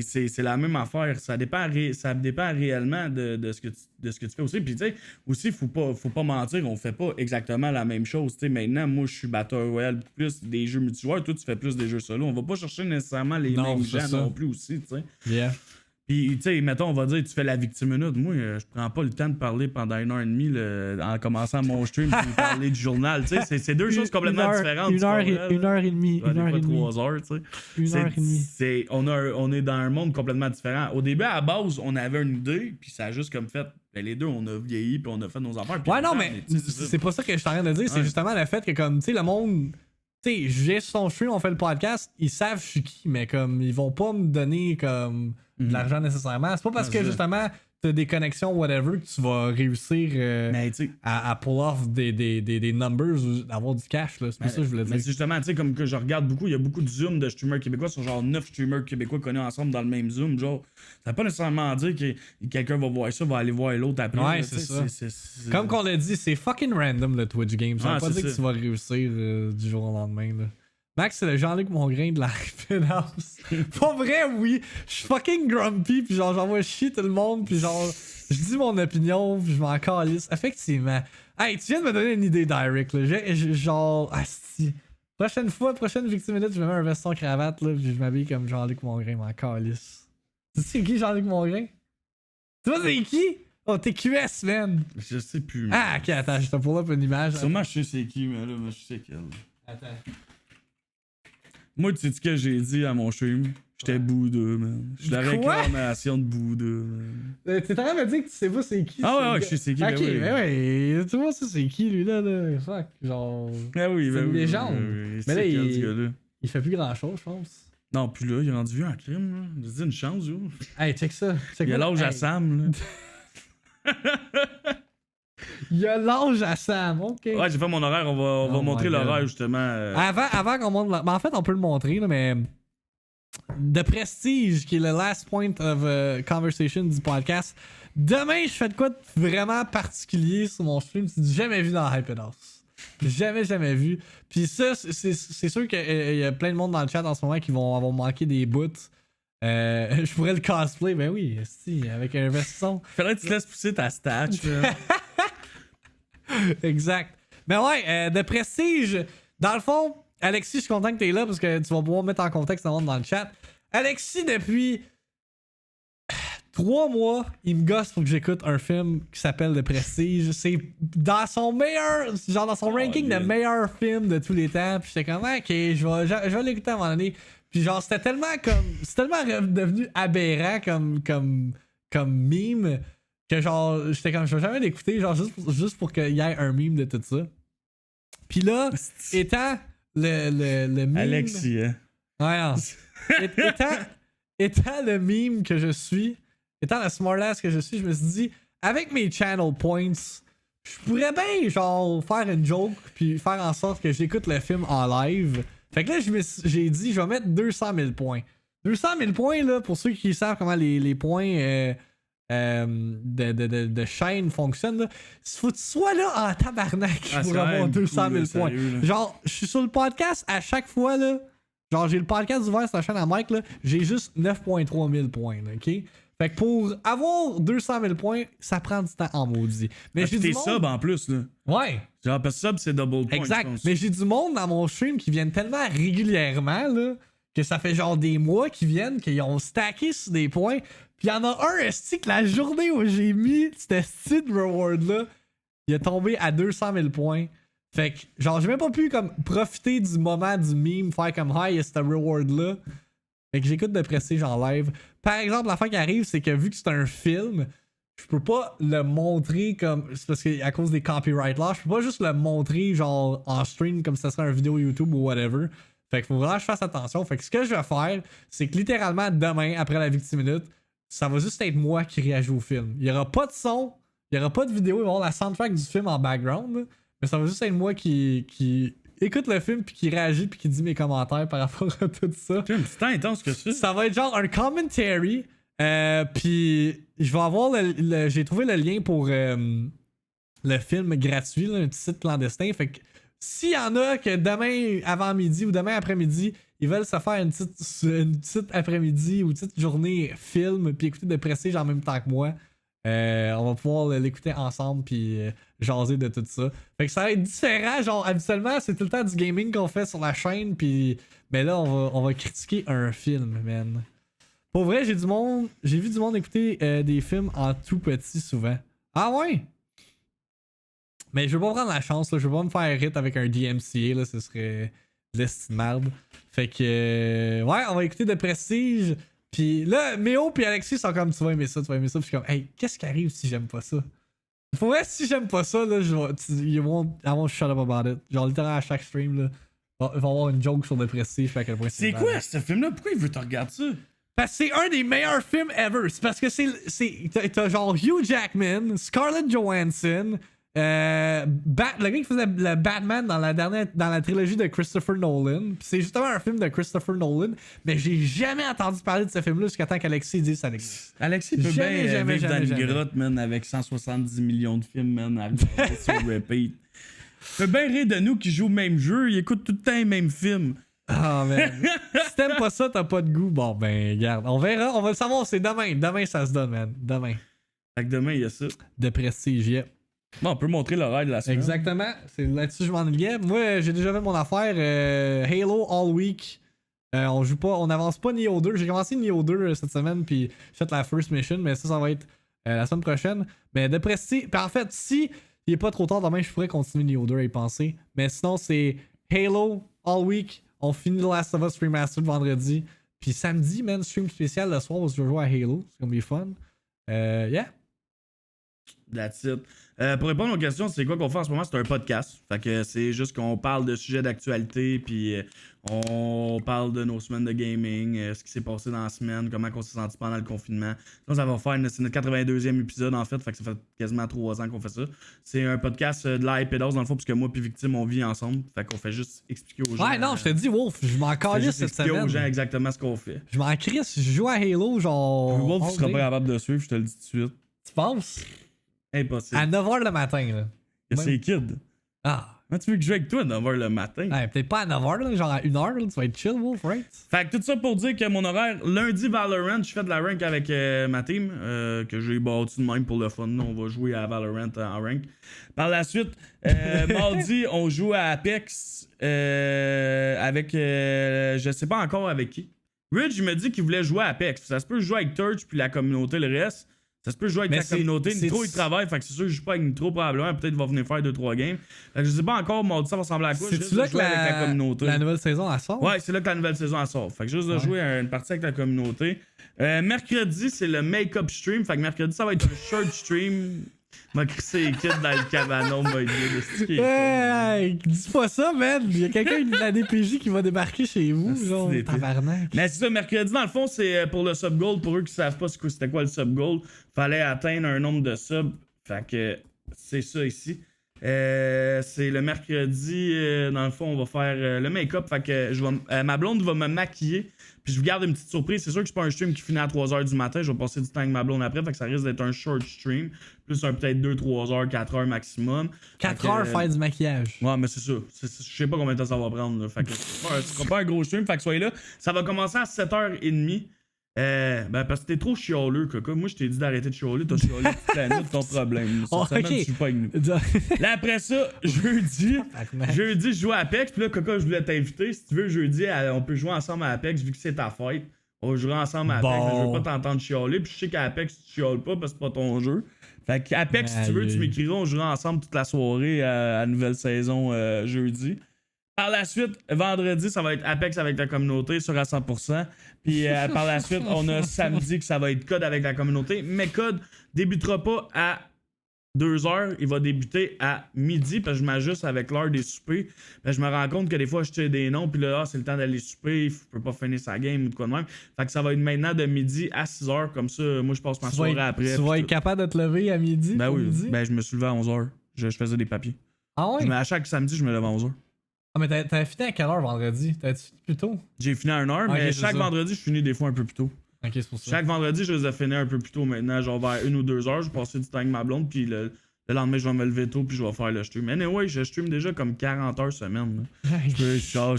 sais, c'est la même affaire. Ça dépend réellement de ce que tu fais aussi. Puis tu sais, aussi, faut pas mentir, on fait pas exactement la même chose. Tu sais, maintenant, moi je suis batteur royal plus des jeux multijoueurs, toi tu fais plus des jeux solo. On va pas chercher nécessairement les mêmes gens non plus aussi, tu sais. Yeah. Puis, tu sais, mettons, on va dire, tu fais la victime minute. Moi, je prends pas le temps de parler pendant 1h30 en commençant mon stream puis parler du journal. Tu sais, c'est deux choses complètement différentes. 1h30. 3 heures, tu sais. 1h30. On est dans un monde complètement différent. Au début, à la base, on avait une idée, puis ça a juste comme fait. Les deux, on a vieilli, puis on a fait nos affaires. Ouais, non, mais c'est pas ça que je suis en train de dire. C'est justement le fait que, comme, tu sais, le monde. Tu sais, j'ai son stream, on fait le podcast, ils savent je suis qui, mais comme, ils vont pas me donner comme de l'argent nécessairement. C'est pas parce que justement t'as des connexions whatever que tu vas réussir à pull off des numbers ou avoir du cash là. C'est pas ça que je voulais dire. Mais c'est justement, tu sais, comme que je regarde beaucoup, il y a beaucoup de Zoom de streamers québécois, sur genre 9 streamers québécois connus ensemble dans le même Zoom. Genre, ça veut pas nécessairement dire que quelqu'un va voir ça, va aller voir l'autre après. Ouais, là, c'est ça. Comme qu'on l'a dit, c'est fucking random le Twitch game. Ça veut pas dire que tu vas réussir du jour au lendemain là. Max, c'est le Jean-Luc Mongrain de la finance. Pour vrai, oui. Je suis fucking grumpy, pis genre, j'envoie chier tout le monde, pis genre, je dis mon opinion, pis je m'en calisse. Effectivement. Hey, tu viens de me donner une idée direct, là. Genre, asti. Prochaine victime minute, je me mets un veston cravate, là, pis je m'habille comme Jean-Luc Mongrain, m'en calisse. Tu sais c'est qui Jean-Luc Mongrain? Tu vois c'est qui? Oh, t'es QS, man. Je sais plus. Ah, ok, attends, je te pull up une image. Sûrement, je sais c'est qui, mais là, je sais quelle. Attends. Moi, tu sais ce que j'ai dit à mon stream? J'étais Bouddha, man. Je suis la réincarnation de Bouddha, man. T'es en train de me dire que tu sais pas c'est qui? Ah ouais, je sais c'est qui. Ok, ben ouais, tu vois ça c'est qui lui là? Fuck, genre. Ah oui, c'est une légende. Mais là, il fait plus grand chose, je pense. Non, plus là, il est rendu vieux en crime, là. Je dis une chance, yo. Hey, check ça. Il a l'âge à Sam, là. Il a l'âge à Sam, ok. Ouais, j'ai fait mon horaire, on va montrer l'horaire justement. Avant qu'on monte. En fait, on peut le montrer, là, mais. De Prestige, qui est le last point of conversation du podcast. Demain, je fais de quoi de vraiment particulier sur mon stream. C'est jamais vu dans Hype House. Jamais vu. Puis ça, c'est sûr qu'il y a plein de monde dans le chat en ce moment qui vont avoir manqué des bouts. Je pourrais le cosplay, ben oui, si, avec un veston. Faudrait que tu te laisses pousser ta statue. Exact. Mais ouais, de Prestige, dans le fond, Alexis, je suis content que t'es là parce que tu vas pouvoir mettre en contexte le monde dans le chat. Alexis, depuis 3 mois, il me gosse pour que j'écoute un film qui s'appelle The Prestige. C'est dans son meilleur, genre dans son ranking de meilleurs films de tous les temps. Puis j'étais comme, ok, je vais l'écouter à un moment donné. Puis genre, c'est tellement devenu aberrant comme meme que genre, j'étais comme, je vais jamais l'écouter, genre juste pour qu'il y ait un meme de tout ça. Puis là, étant le meme. Alexis, hein. Ouais, non. Étant le meme que je suis, étant la smartass que je suis, je me suis dit, avec mes channel points, je pourrais bien, genre, faire une joke, puis faire en sorte que j'écoute le film en live. Fait que là, j'ai dit, je vais mettre 200 000 points. 200 000 points, là, pour ceux qui savent comment les points de chaîne fonctionnent, là, faut que tu sois là en tabarnak pour avoir 200 000 points. Sérieux, genre, je suis sur le podcast à chaque fois, là. Genre, j'ai le podcast ouvert sur la chaîne à Mike, là. J'ai juste 9.3 000 points, là, ok? Fait que pour avoir 200 000 points, ça prend du temps en maudit. Mais j'ai t'es sub en plus, là. Ouais. Genre, parce que sub, c'est double point. Exact. Mais j'ai du monde dans mon stream qui viennent tellement régulièrement, là, que ça fait genre des mois qu'ils viennent, qu'ils ont stacké sur des points. Puis il y en a un, esti, que la journée où j'ai mis cette style reward-là, il est tombé à 200 000 points. Fait que, genre, j'ai même pas pu, comme, profiter du moment du meme, faire comme, hi, il y a ce reward-là. Fait que j'écoute de Prestige en live. Par exemple, la fin qui arrive, c'est que vu que c'est un film, je peux pas le montrer comme. C'est parce qu'à cause des copyright laws, je peux pas juste le montrer, genre, en stream, comme si ça serait une vidéo YouTube ou whatever. Fait que faut vraiment que je fasse attention. Fait que ce que je vais faire, c'est que littéralement, demain, après la victime minute, ça va juste être moi qui réagis au film. Il y aura pas de son, il y aura pas de vidéo, il va y avoir la soundtrack du film en background, là. Mais ça va juste être moi qui écoute le film puis qui réagit puis qui dit mes commentaires par rapport à tout ça. C'est tant intense que ça. Ça va être genre un commentary. Puis je vais avoir j'ai trouvé le lien pour le film gratuit, là, un petit site clandestin. Fait que s'il y en a que demain avant midi ou demain après-midi, ils veulent se faire une petite après-midi ou une petite journée film puis écouter de Prestige en même temps que moi. On va pouvoir l'écouter ensemble puis jaser de tout ça. Fait que ça va être différent. Genre, habituellement, c'est tout le temps du gaming qu'on fait sur la chaîne. Puis, mais là, on va critiquer un film, man. Pour vrai, j'ai vu du monde écouter des films en tout petit souvent. Ah ouais? Mais je veux pas prendre la chance, là. Je veux pas me faire hit avec un DMCA, là. Ce serait l'estime merde. Fait que, ouais, on va écouter de Prestige. Pis là, Méo pis Alexis sont comme, tu vas aimer ça. Pis je suis comme, hey, qu'est-ce qui arrive si j'aime pas ça? Pour vrai, si j'aime pas ça, là, I won't shut up about it. Genre, littéralement, à chaque stream, là, il va y avoir une joke sur le Prestige, à quel point c'est quoi ce film-là? Pourquoi il veut te regarder ça? Parce que c'est un des meilleurs films ever. C'est parce que t'as genre Hugh Jackman, Scarlett Johansson, le gars qui faisait le Batman dans la trilogie de Christopher Nolan. Pis c'est justement un film de Christopher Nolan, mais j'ai jamais entendu parler de ce film-là jusqu'à temps qu'Alexis dise ça existe. Alexis peut bien vivre dans une grotte, man, avec 170 millions de films, man, à regarder sur repeat. Il peut bien rire de nous qui jouent le même jeu, il écoute tout le temps les mêmes films. Ah, man. Si t'aimes pas ça, t'as pas de goût. Bon, ben, regarde. On verra. On va le savoir. C'est demain. Demain, ça se donne, man. Demain. Fait que demain, il y a ça. De prestige, yeah. Bon, on peut montrer l'horaire de la semaine. Exactement. C'est là-dessus que je m'ennuyais. Moi, j'ai déjà fait mon affaire. Halo All Week. On joue pas. On avance pas Nioh 2. J'ai commencé Nioh 2 cette semaine. Puis j'ai fait la first mission. Mais ça va être la semaine prochaine. Mais de prestige. Puis en fait, si il est pas trop tard demain, je pourrais continuer Nioh 2 à y penser. Mais sinon, c'est Halo All Week. On finit The Last of Us Remastered vendredi. Puis samedi, man, stream spécial le soir où je vais jouer à Halo. C'est gonna be fun. Yeah. That's it. Pour répondre aux questions, c'est quoi qu'on fait en ce moment? C'est un podcast. Fait que c'est juste qu'on parle de sujets d'actualité, puis on parle de nos semaines de gaming, ce qui s'est passé dans la semaine, comment on s'est senti pendant le confinement. Donc, ça va faire, c'est notre 82e épisode en fait, fait que ça fait quasiment 3 ans qu'on fait ça. C'est un podcast de la Pédos dans le fond, parce que moi et Victime, on vit ensemble. Fait qu'on fait juste expliquer aux gens. Ouais, non, je te dis, Wolf, je m'en calisse cette semaine. Expliquer aux gens exactement ce qu'on fait. Je m'en crisse, je joue à Halo, genre. Wolf, tu seras pas capable de suivre, je te le dis tout de suite. Tu penses? Impossible. À 9h le matin, là. C'est kid. Ah. Comment tu veux que je joue avec toi à 9h le matin? Ouais, peut-être pas à 9h, là, genre à 1h, là, tu vas être chill, Wolf, right? Fait que tout ça pour dire que mon horaire, lundi Valorant, je fais de la rank avec ma team, que j'ai bâti de même pour le fun. On va jouer à Valorant en rank. Par la suite, mardi, on joue à Apex avec, je sais pas encore avec qui. Rich me dit qu'il voulait jouer à Apex. Ça se peut jouer avec Turch puis la communauté, le reste. Ça se peut jouer avec la communauté. Nitro, il travaille, fait que c'est sûr que je joue pas avec Nitro probablement. Peut-être qu'il va venir faire 2-3 games. Fait que je sais pas encore, mardi, ça va ressembler à quoi. C'est là que avec la communauté. La nouvelle saison, elle sort? Ouais, c'est là que la nouvelle saison, elle sort. Fait que juste de jouer une partie avec la communauté. Mercredi, c'est le make-up stream. Fait que mercredi, ça va être un short stream. M'a crissé les kids dans le cabanon, m'a dit. Hey, dis pas ça, man! Il y a quelqu'un de la DPJ qui va débarquer chez vous, genre, tabarnak. Mais c'est ça, mercredi, dans le fond, c'est pour le sub-gold. Pour eux qui savent pas c'était quoi le sub-gold, fallait atteindre un nombre de subs. Fait que c'est ça ici. C'est le mercredi, dans le fond, on va faire le make-up. Fait que ma blonde va me maquiller. Puis je vous garde une petite surprise. C'est sûr que c'est pas un stream qui finit à 3h du matin. Je vais passer du temps avec ma blonde après. Fait que ça risque d'être un short stream. Plus peut-être 2-3 heures, 4 heures maximum. 4 heures faire du maquillage. Ouais, mais c'est ça. Je sais pas combien de temps ça va prendre. Là. Fait que ce sera pas un gros stream. Fait que soyez là. Ça va commencer à 7h30. Parce que t'es trop chialeux, Coco. Moi, je t'ai dit d'arrêter de chialer. T'as chialé toute la nuit, ton problème. Oh, cette semaine, tu joues pas avec nous. Là, après ça, jeudi, je joue à Apex. Puis là, Coco, je voulais t'inviter. Si tu veux, jeudi, on peut jouer ensemble à Apex vu que c'est ta fête. On va jouer ensemble à Apex. Mais je veux pas t'entendre chialer. Puis je sais qu'à Apex, tu chiales pas parce que c'est pas ton jeu. Fait qu'Apex, si tu veux, tu m'écriras. On jouera ensemble toute la soirée à la nouvelle saison jeudi. Par la suite, vendredi, ça va être Apex avec la communauté sur à 100%. Puis par la suite, on a samedi que ça va être Code avec la communauté. Mais Code débutera pas à 2h. Il va débuter à midi parce que je m'ajuste avec l'heure des soupers. Je me rends compte que des fois, je tire des noms. Puis là, c'est le temps d'aller souper. Je peux pas finir sa game ou de quoi de même. Fait que ça va être maintenant de midi à 6h. Comme ça, moi, je passe ma soirée après. Tu vas être capable de te lever à midi? Ben oui. Midi? Ben, je me suis levé à 11h. Je faisais des papiers. Ah ouais? Mais à chaque samedi, je me lève à 11h. Ah, mais t'avais fini à quelle heure vendredi? T'avais fini plus tôt? J'ai fini à 1h, mais chaque vendredi, je finis des fois un peu plus tôt. Ok, c'est pour ça. Chaque vendredi, je les ai finis un peu plus tôt maintenant, genre vers 1 ou 2 heures. Je passais du temps avec ma blonde, puis le lendemain, je vais me lever tôt, puis je vais faire le stream. Mais anyway, je stream déjà comme 40 heures semaine.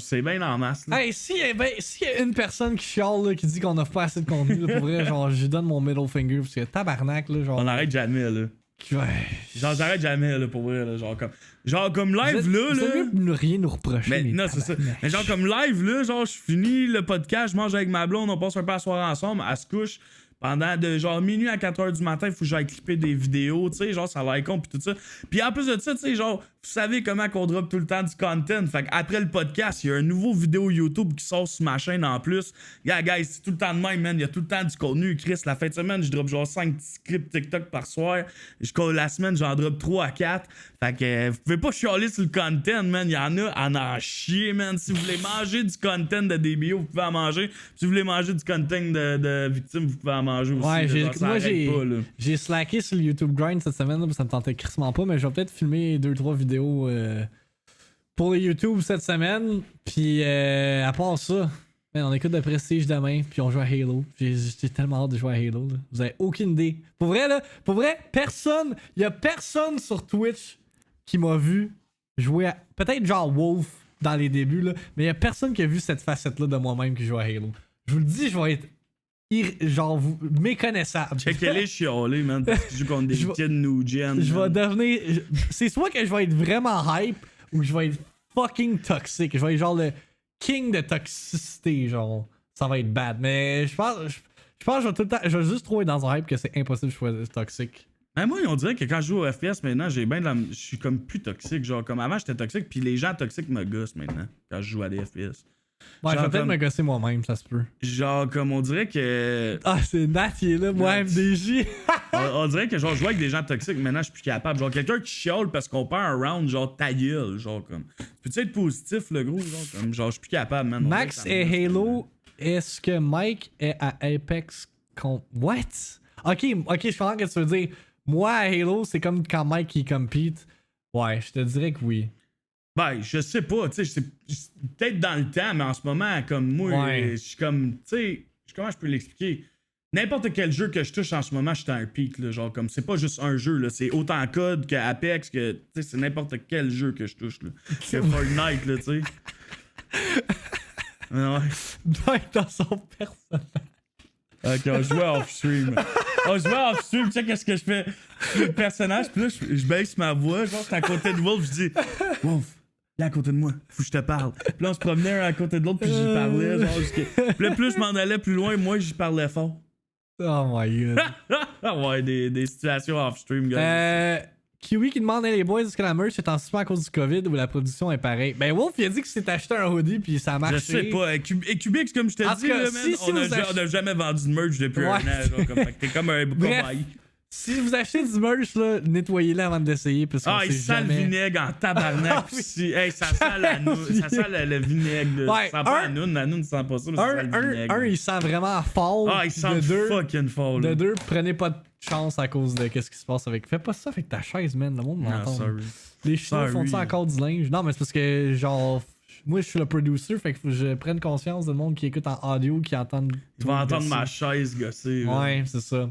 C'est bien en masse. Là. Hey, s'il y a une personne qui chiale, là, qui dit qu'on a pas assez de contenu, là, pour vrai, genre, je lui donne mon middle finger, parce que tabarnak, là, genre. On arrête jamais, là. Ouais. Genre, j'arrête jamais, là, pour vrai, là. Genre comme live, là. Vous allez ne rien nous reprocher. Mais non, c'est ça. Mais genre, comme live, là, genre, je finis le podcast, je mange avec ma blonde, on passe un peu la soirée ensemble, elle se couche. Pendant de genre minuit à 4h du matin, il faut que j'aille clipper des vidéos, tu sais, genre ça l'air con pis tout ça. Puis en plus de ça, tu sais, genre, Vous savez comment qu'on drop tout le temps du content. Fait qu'après le podcast, il y a un nouveau vidéo YouTube qui sort sur ma chaîne en plus. Yeah, guys, c'est tout le temps de même, man. Il y a tout le temps du contenu. Chris, la fin de semaine, je drop genre 5 petits scripts TikTok par soir. La semaine, j'en drop 3 à 4. Fait que vous pouvez pas chialer sur le content, man. Il y en a à en chier, man. Si vous voulez manger du content de DBO, vous pouvez en manger. Si vous voulez manger du content de victimes, vous pouvez en manger aussi. Ouais, moi, j'ai slacké sur le YouTube Grind cette semaine, là, ça me tentait crissement pas, mais je vais peut-être filmer 2-3 vidéos pour le YouTube cette semaine. Puis à part ça, man, on écoute de Prestige demain, puis on joue à Halo. J'ai tellement hâte de jouer à Halo. Là. Vous avez aucune idée. Pour vrai, personne, il y a personne sur Twitch qui m'a vu jouer à. Peut-être genre Wolf dans les débuts, là, mais il y a personne qui a vu cette facette-là de moi-même qui joue à Halo. Je vous le dis, je vais être genre méconnaissable. Checkez-les chialer, man, parce qu'ils jouent contre des kids new gen. Je vais devenir. C'est soit que je vais être vraiment hype ou que je vais être fucking toxique. Je vais être genre le king de toxicité, genre. Ça va être bad. Mais je pense que je vais tout le temps. Je vais juste trouver dans un hype que c'est impossible de choisir toxique. Mais moi, on dirait que quand je joue au FPS maintenant, j'ai bien de la. Je suis comme plus toxique. Genre, comme avant, j'étais toxique, puis les gens toxiques me gossent maintenant quand je joue à des FPS. Ouais, genre je vais peut-être comme... me gosser moi-même, ça se peut. Genre, comme on dirait que. Ah, c'est Nat qui est là, moi, MDJ. on dirait que genre, je joue avec des gens toxiques, maintenant, je suis plus capable. Genre, quelqu'un qui chiale parce qu'on perd un round, genre, ta gueule, genre, comme. Peux-tu être positif, le gros, genre, comme. Genre, je suis plus capable, man. Max et Halo, est-ce que Mike est à Apex contre. What? Ok, je comprends ce que tu veux dire. Moi, à Halo, c'est comme quand Mike il compete. Ouais, je te dirais que oui. Ben, je sais pas, tu sais, peut-être dans le temps, mais en ce moment, comme moi, je suis comme, tu sais, comment je peux l'expliquer? N'importe quel jeu que je touche en ce moment, je suis à un pic, là, genre, comme, c'est pas juste un jeu, là, c'est autant COD que Apex, que, tu sais, c'est n'importe quel jeu que je touche, là. Que Fortnite, là, tu sais. Ouais. Doit être dans son personnage. Ok, on jouait off-stream. On jouait off-stream, tu sais, qu'est-ce que je fais? Le personnage, pis là, je baisse ma voix, genre, j'étais à côté de Wolf, je dis, Wolf, là à côté de moi, faut que je te parle. Puis là, on se promenait un à côté de l'autre, puis j'y parlais, genre, Puis là, plus je m'en allais plus loin, moi, j'y parlais fort. Oh my god. Ouais, des situations off-stream, gars. Kiwi qui demande les boys, est-ce que la merch est en suspens à cause du COVID ou la production est pareille? Ben Wolf il a dit que s'est acheté un hoodie puis ça a marché. Je sais pas. Cubix, comme je te dis, là, man, on a jamais vendu de merch depuis un an. Genre, comme, t'es comme un cobaye. Si vous achetez du merch, là, nettoyez-le avant de l'essayer. Parce il sent le vinaigre en tabarnak. Hey, ça sent la noune. Ça sent le vinaigre. Ouais, ça sent pas la noune ne sent pas ça, mais ça sent le vinaigre. Il sent vraiment fort. Il sent fucking fort. De deux, prenez pas de chance à cause de qu'est-ce qui se passe avec. Fais pas ça avec ta chaise, man. Le monde m'entend. Les Chinois font ça encore du linge. Non, mais c'est parce que, genre, moi, je suis le producer, fait que faut que je prenne conscience du monde qui écoute en audio, qui entend. Tu vas entendre ma chaise gosser. Ouais, c'est ça.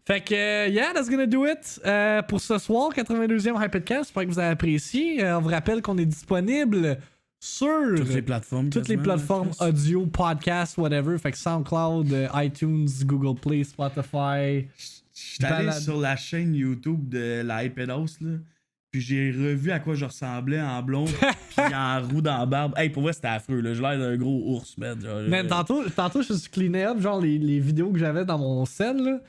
Fait que, yeah, that's gonna do it pour ce soir, 82e Hypedcast. J'espère que vous avez apprécié. On vous rappelle qu'on est disponible sur toutes les plateformes audio, podcast, whatever. Fait que SoundCloud, iTunes, Google Play, Spotify. Je suis allé sur la chaîne YouTube de la Hypedos, là. Puis j'ai revu à quoi je ressemblais en blond, puis en roux dans la barbe. Hey, pour vrai, c'était affreux, là. J'ai l'air d'un gros ours, man. Mais tantôt, je suis cleané up, genre les vidéos que j'avais dans mon cell, là.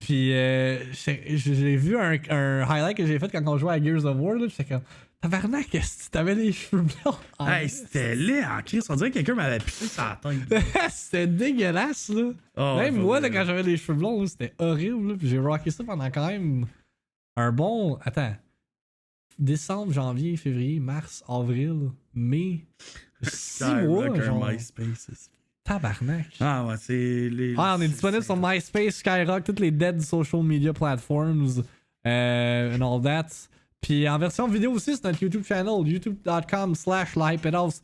Puis j'ai vu un highlight que j'ai fait quand on jouait à Gears of War, là. J'étais comme, tabarnak, est-ce que t'avais les cheveux blancs? Hey, c'était laid en crise. On dirait que quelqu'un m'avait pissé sur la tête. C'était dégueulasse, là. Même moi, là, quand j'avais les cheveux blonds, là, c'était horrible, là. Puis j'ai rocké ça pendant quand même un bon. Attends. Décembre, janvier, février, mars, avril, mai. 6 mois, genre. MySpace. Tabarnak. Ah ouais, c'est les... on est disponible sur MySpace, Skyrock, toutes les dead social media platforms and all that. Puis en version vidéo aussi, c'est notre YouTube channel, youtube.com/LaHypedos.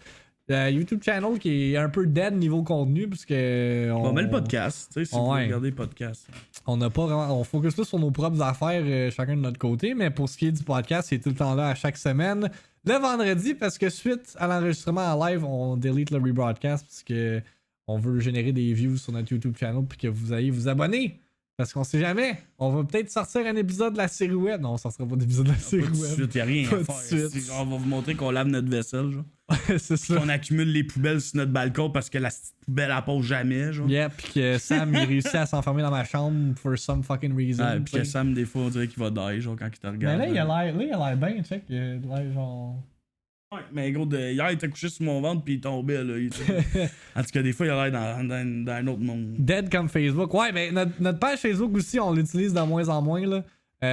YouTube channel qui est un peu dead niveau contenu parce que on met le podcast, tu sais, si vous regardez le podcast. On n'a pas vraiment, on focus plus sur nos propres affaires chacun de notre côté, mais pour ce qui est du podcast, c'est tout le temps là à chaque semaine. Le vendredi, parce que suite à l'enregistrement en live, on delete le rebroadcast parce que on veut générer des views sur notre YouTube channel puis que vous allez vous abonner. Parce qu'on sait jamais. On va peut-être sortir un épisode de la série web. Non, on sortira pas d'épisode de la série web. Tout de suite, y'a rien à faire. On va vous montrer qu'on lave notre vaisselle, genre. C'est ça. qu'on accumule les poubelles sur notre balcon parce que la petite poubelle elle passe jamais, genre. Yeah, pis que Sam, il réussit à s'enfermer dans ma chambre for some fucking reason. Ouais, pis que Sam, des fois, on dirait qu'il va die, genre, quand il te regarde. Mais là, il a l'air bien, check. Il a l'air genre. Ouais, mais gros, hier, il était couché sur mon ventre pis il tombait, là. En tout cas, des fois, il a l'air dans un autre monde. Dead comme Facebook. Ouais, mais notre page Facebook aussi, on l'utilise de moins en moins, là.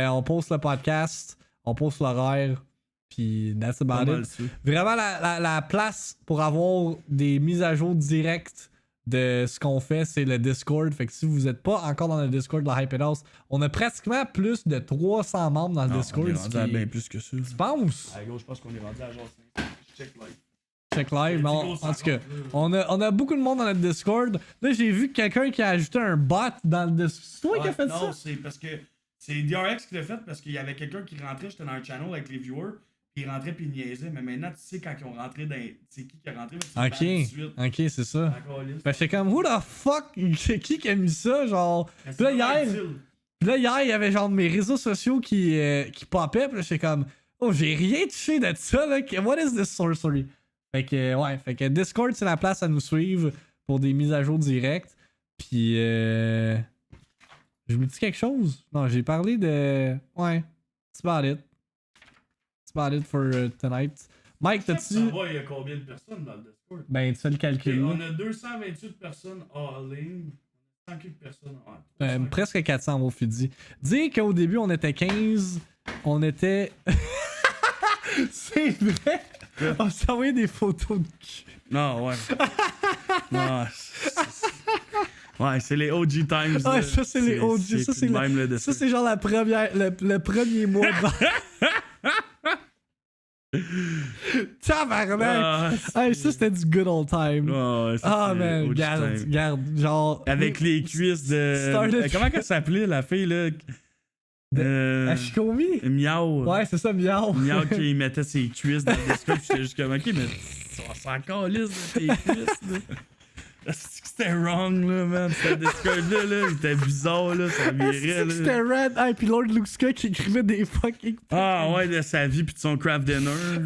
On poste le podcast, on poste l'horaire, pis that's about it. Vraiment, la place pour avoir des mises à jour directes de ce qu'on fait, c'est le Discord. Fait que si vous êtes pas encore dans le Discord de la Hype House, on a pratiquement plus de 300 membres dans le Discord. On est rendu à bien plus que ça. Tu penses? Ah, gros, je pense qu'on est rendu à genre 5. Check live. Check live, mais en tout cas, on a beaucoup de monde dans notre Discord. Là, j'ai vu quelqu'un qui a ajouté un bot dans le Discord. C'est toi qui as fait ça? Non, c'est parce que c'est DRX qui l'a fait parce qu'il y avait quelqu'un qui rentrait, j'étais dans un channel avec les viewers, puis il rentrait puis il niaisait. Mais maintenant, tu sais quand ils ont rentré dans. C'est qui a rentré? Ok, c'est ça. Ben, j'étais comme, who the fuck? C'est qui a mis ça? Genre. Puis là, hier, il y avait genre mes réseaux sociaux qui popaient, puis là, j'étais comme, oh, j'ai rien touché de ça, là. What is this sorcery? Fait que, ouais, fait que Discord, c'est la place à nous suivre pour des mises à jour directes. Puis, je me dis quelque chose? Non, j'ai parlé de. Ouais, it's about it. It's about it for tonight. Mike, t'as-tu. Il y a combien de personnes dans le Discord? Ben, tu fais le calcul. Okay, on a 228 personnes en ligne. 100 personnes en ligne. Presque 400 au Fidi. Dis qu'au début, on était 15. On était. C'est vrai! On s'est envoyé des photos de cul. Non, ouais. Non, ouais, c'est les OG times. Ouais, ça, c'est les OG. Ça, c'est genre le premier mois de. Tabarnak! Hey, ça, c'était du good old time. Oh, man, regarde, genre. Avec les cuisses de. Comment qu'elle s'appelait, la fille, là? Ashikomi? Miao. Ouais, c'est ça, Miao. Miao qui mettait ses cuisses dans le Discord, j'étais juste comme, ok, mais c'est encore lisse de tes cuisses, là. C'était wrong, là, man. Ce Discord-là, là, il était bizarre, là, ça virait, là. C'était red. Hey, pis Lord Luxka qui écrivait des fucking. Ah, ouais, de sa vie pis de son craft dinner. Le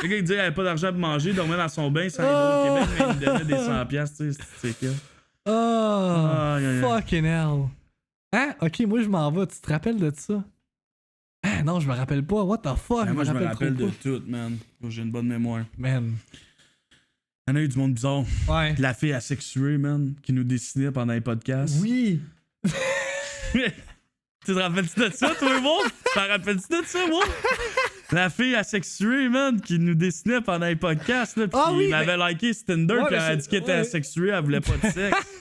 gars, il disait qu'il avait pas d'argent pour manger, il dormait dans son bain, ça allait au Québec, mais il me donnait des 100$, tu sais, c'est quoi. Oh, fucking hell. Hein? Ok, moi je m'en vais. Tu te rappelles de ça? Ah non, je me rappelle pas. What the fuck? Moi, je me rappelle de tout, man. J'ai une bonne mémoire. Man. Il y en a eu du monde bizarre. Ouais. La fille asexuée, man, qui nous dessinait pendant les podcasts. Oui. Tu te rappelles-tu de ça, toi, moi? Tu te rappelles-tu de ça, moi? La fille asexuée, man, qui nous dessinait pendant les podcasts, là, pis qui m'avait liké sur Tinder, pis elle a dit qu'elle était asexuée, elle voulait pas de sexe.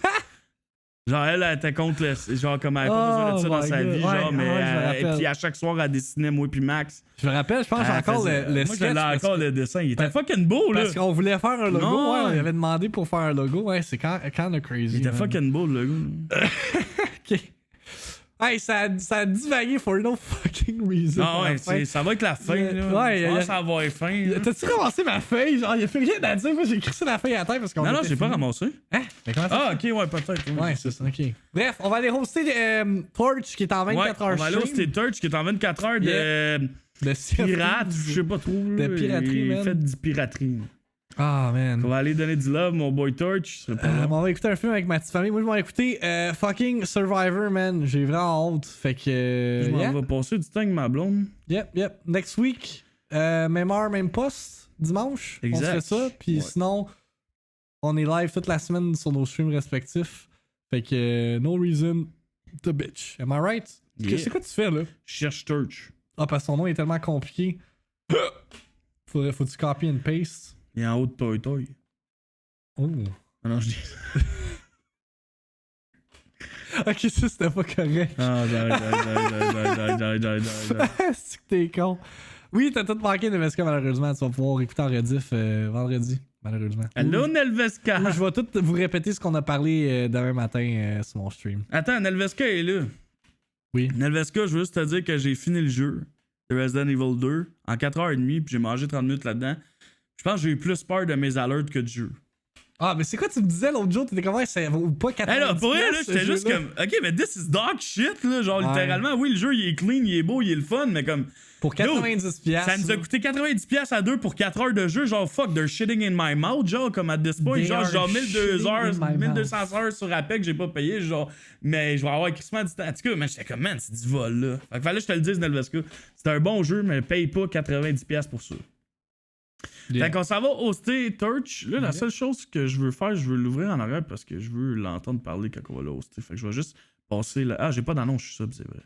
Genre, elle était contre le. Genre, comme elle avait pas besoin de ça dans sa vie, genre, mais. Et puis à chaque soir, elle dessinait moi puis Max. Je me rappelle, je pense que j'ai encore le moi, sketch. Moi, j'ai encore le dessin. Il était fucking beau, là. Parce qu'on voulait faire un logo, non, ouais. On avait demandé pour faire un logo. Ouais, c'est kind of crazy. Il était fucking beau, le logo. Ok. Hey, ça a divagué for no fucking reason. Ah ouais, ça va être la fin, là. Ouais, je pense que ça va avoir fin. T'as-tu ramassé ma feuille? Genre, il a fait rien à dire. Moi, j'ai écrit ça la feuille à terre parce qu'on. Non, j'ai pas ramassé. Hein? Mais comment ça? Ah, ok, ouais, peut-être. Ouais, c'est ça, ok. Bref, on va aller hoster Torch qui est en 24 heures. On va aller hoster Torch qui est en 24 heures de pirate, je sais pas trop. De piraterie, man. Il fait du piraterie. Ah, man. On va aller donner du love, mon boy Torch. Serait pas on va écouter un film avec ma petite famille. Moi, je vais écouter fucking Survivor, man. J'ai vraiment honte. Fait que. Je m'en vais passer du temps avec ma blonde. Yep. Next week, même heure, même poste, dimanche. Exact. On se fait ça. Puis sinon, on est live toute la semaine sur nos streams respectifs. Fait que no reason to bitch. Am I right? Yeah. C'est quoi tu fais, là? Je cherche Torch. Ah, parce que son nom est tellement compliqué. Faut que tu copy and paste. Il est en haut de Toy Toy. Oh. Ah non, je dis. Ok, ça c'était pas correct. Ah, C'est que t'es con. Oui, t'as tout manqué Nelveska, malheureusement. Tu vas pouvoir écouter en rediff vendredi, malheureusement. Allô, Nelveska! Je vais tout vous répéter ce qu'on a parlé demain matin sur mon stream. Attends, Nelveska est là. Oui. Nelveska, je veux juste te dire que j'ai fini le jeu de Resident Evil 2 en 4h30, puis j'ai mangé 30 minutes là-dedans. Je pense que j'ai eu plus peur de mes alerts que du jeu. Ah, mais c'est quoi tu me disais l'autre jour? T'étais comment? Ça vaut pas 90$? Hey là, pour vrai, là, ce j'étais juste jeu-là? comme, ok, mais this is dog shit, là. Genre, Ouais. littéralement, oui, le jeu, il est clean, il est beau, il est le fun, mais comme. Pour 90$. Ça nous a coûté 90$ à deux pour 4 heures de jeu. Genre, fuck, they're shitting in my mouth. Genre, comme à this point, They genre, are 1200 heures, shitting in my 1200 heures sur Apex que j'ai pas payé. Genre, mais je vais avoir crissement du temps. En tout cas, mais j'étais comme, man, c'est du vol, là. Fait que fallait que je te le dise, Nelvesca. C'est un bon jeu, mais paye pas 90$ pour ça. Yeah. Fait qu'on s'en va hoster Torch. Là, la Yeah. seule chose que je veux faire, je veux l'ouvrir en arrière parce que je veux l'entendre parler quand on va le hoster. Fait que je vais juste passer là. Ah, j'ai pas d'annonce, je suis sub, c'est vrai.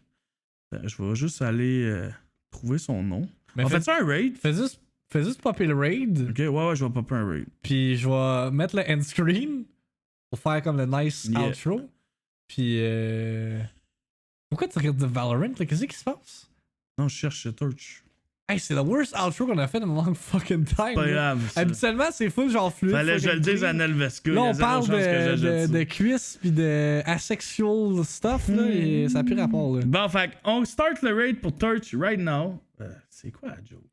Je vais juste aller trouver son nom. Mais On fait-tu un raid? Fais juste popper le raid, Ok, ouais, je vais popper un raid. puis je vais mettre le end screen pour faire comme le nice Yeah. outro. Puis pourquoi tu regardes de Valorant là? Qu'est-ce qui se passe? Non, je cherche Torch. Hey, c'est le worst outro qu'on a fait in a long fucking time. Pas là. grave. ça. Habituellement, c'est full genre fluide. Fallait que je le fucking dise à clean. Nelvesca. Là, il y a on zéro parle chance que j'ajoute ça. de cuisses pis de asexual stuff, là, et ça a plus rapport, là. Bon, fait on start le raid pour Torch right now. C'est quoi la joke?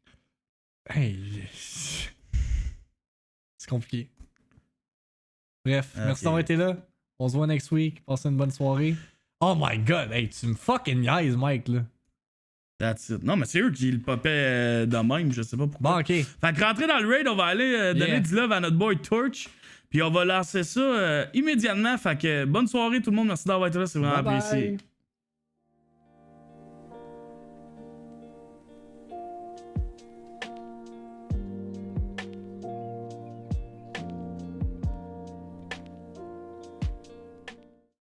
Hey. C'est compliqué. Bref, merci d'avoir été là. On se voit next week. Passez une bonne soirée. Oh my god, hey, tu me fucking niaises, Mike, là. That's it. Non, mais c'est eux qui le popaient de même, je sais pas pourquoi. Bon, ok. Fait que rentrer dans le raid, on va aller donner Yeah. du love à notre boy Torch. Puis on va lancer ça immédiatement. Fait que bonne soirée tout le monde, merci d'avoir été là, c'est vraiment Bye bye. apprécié.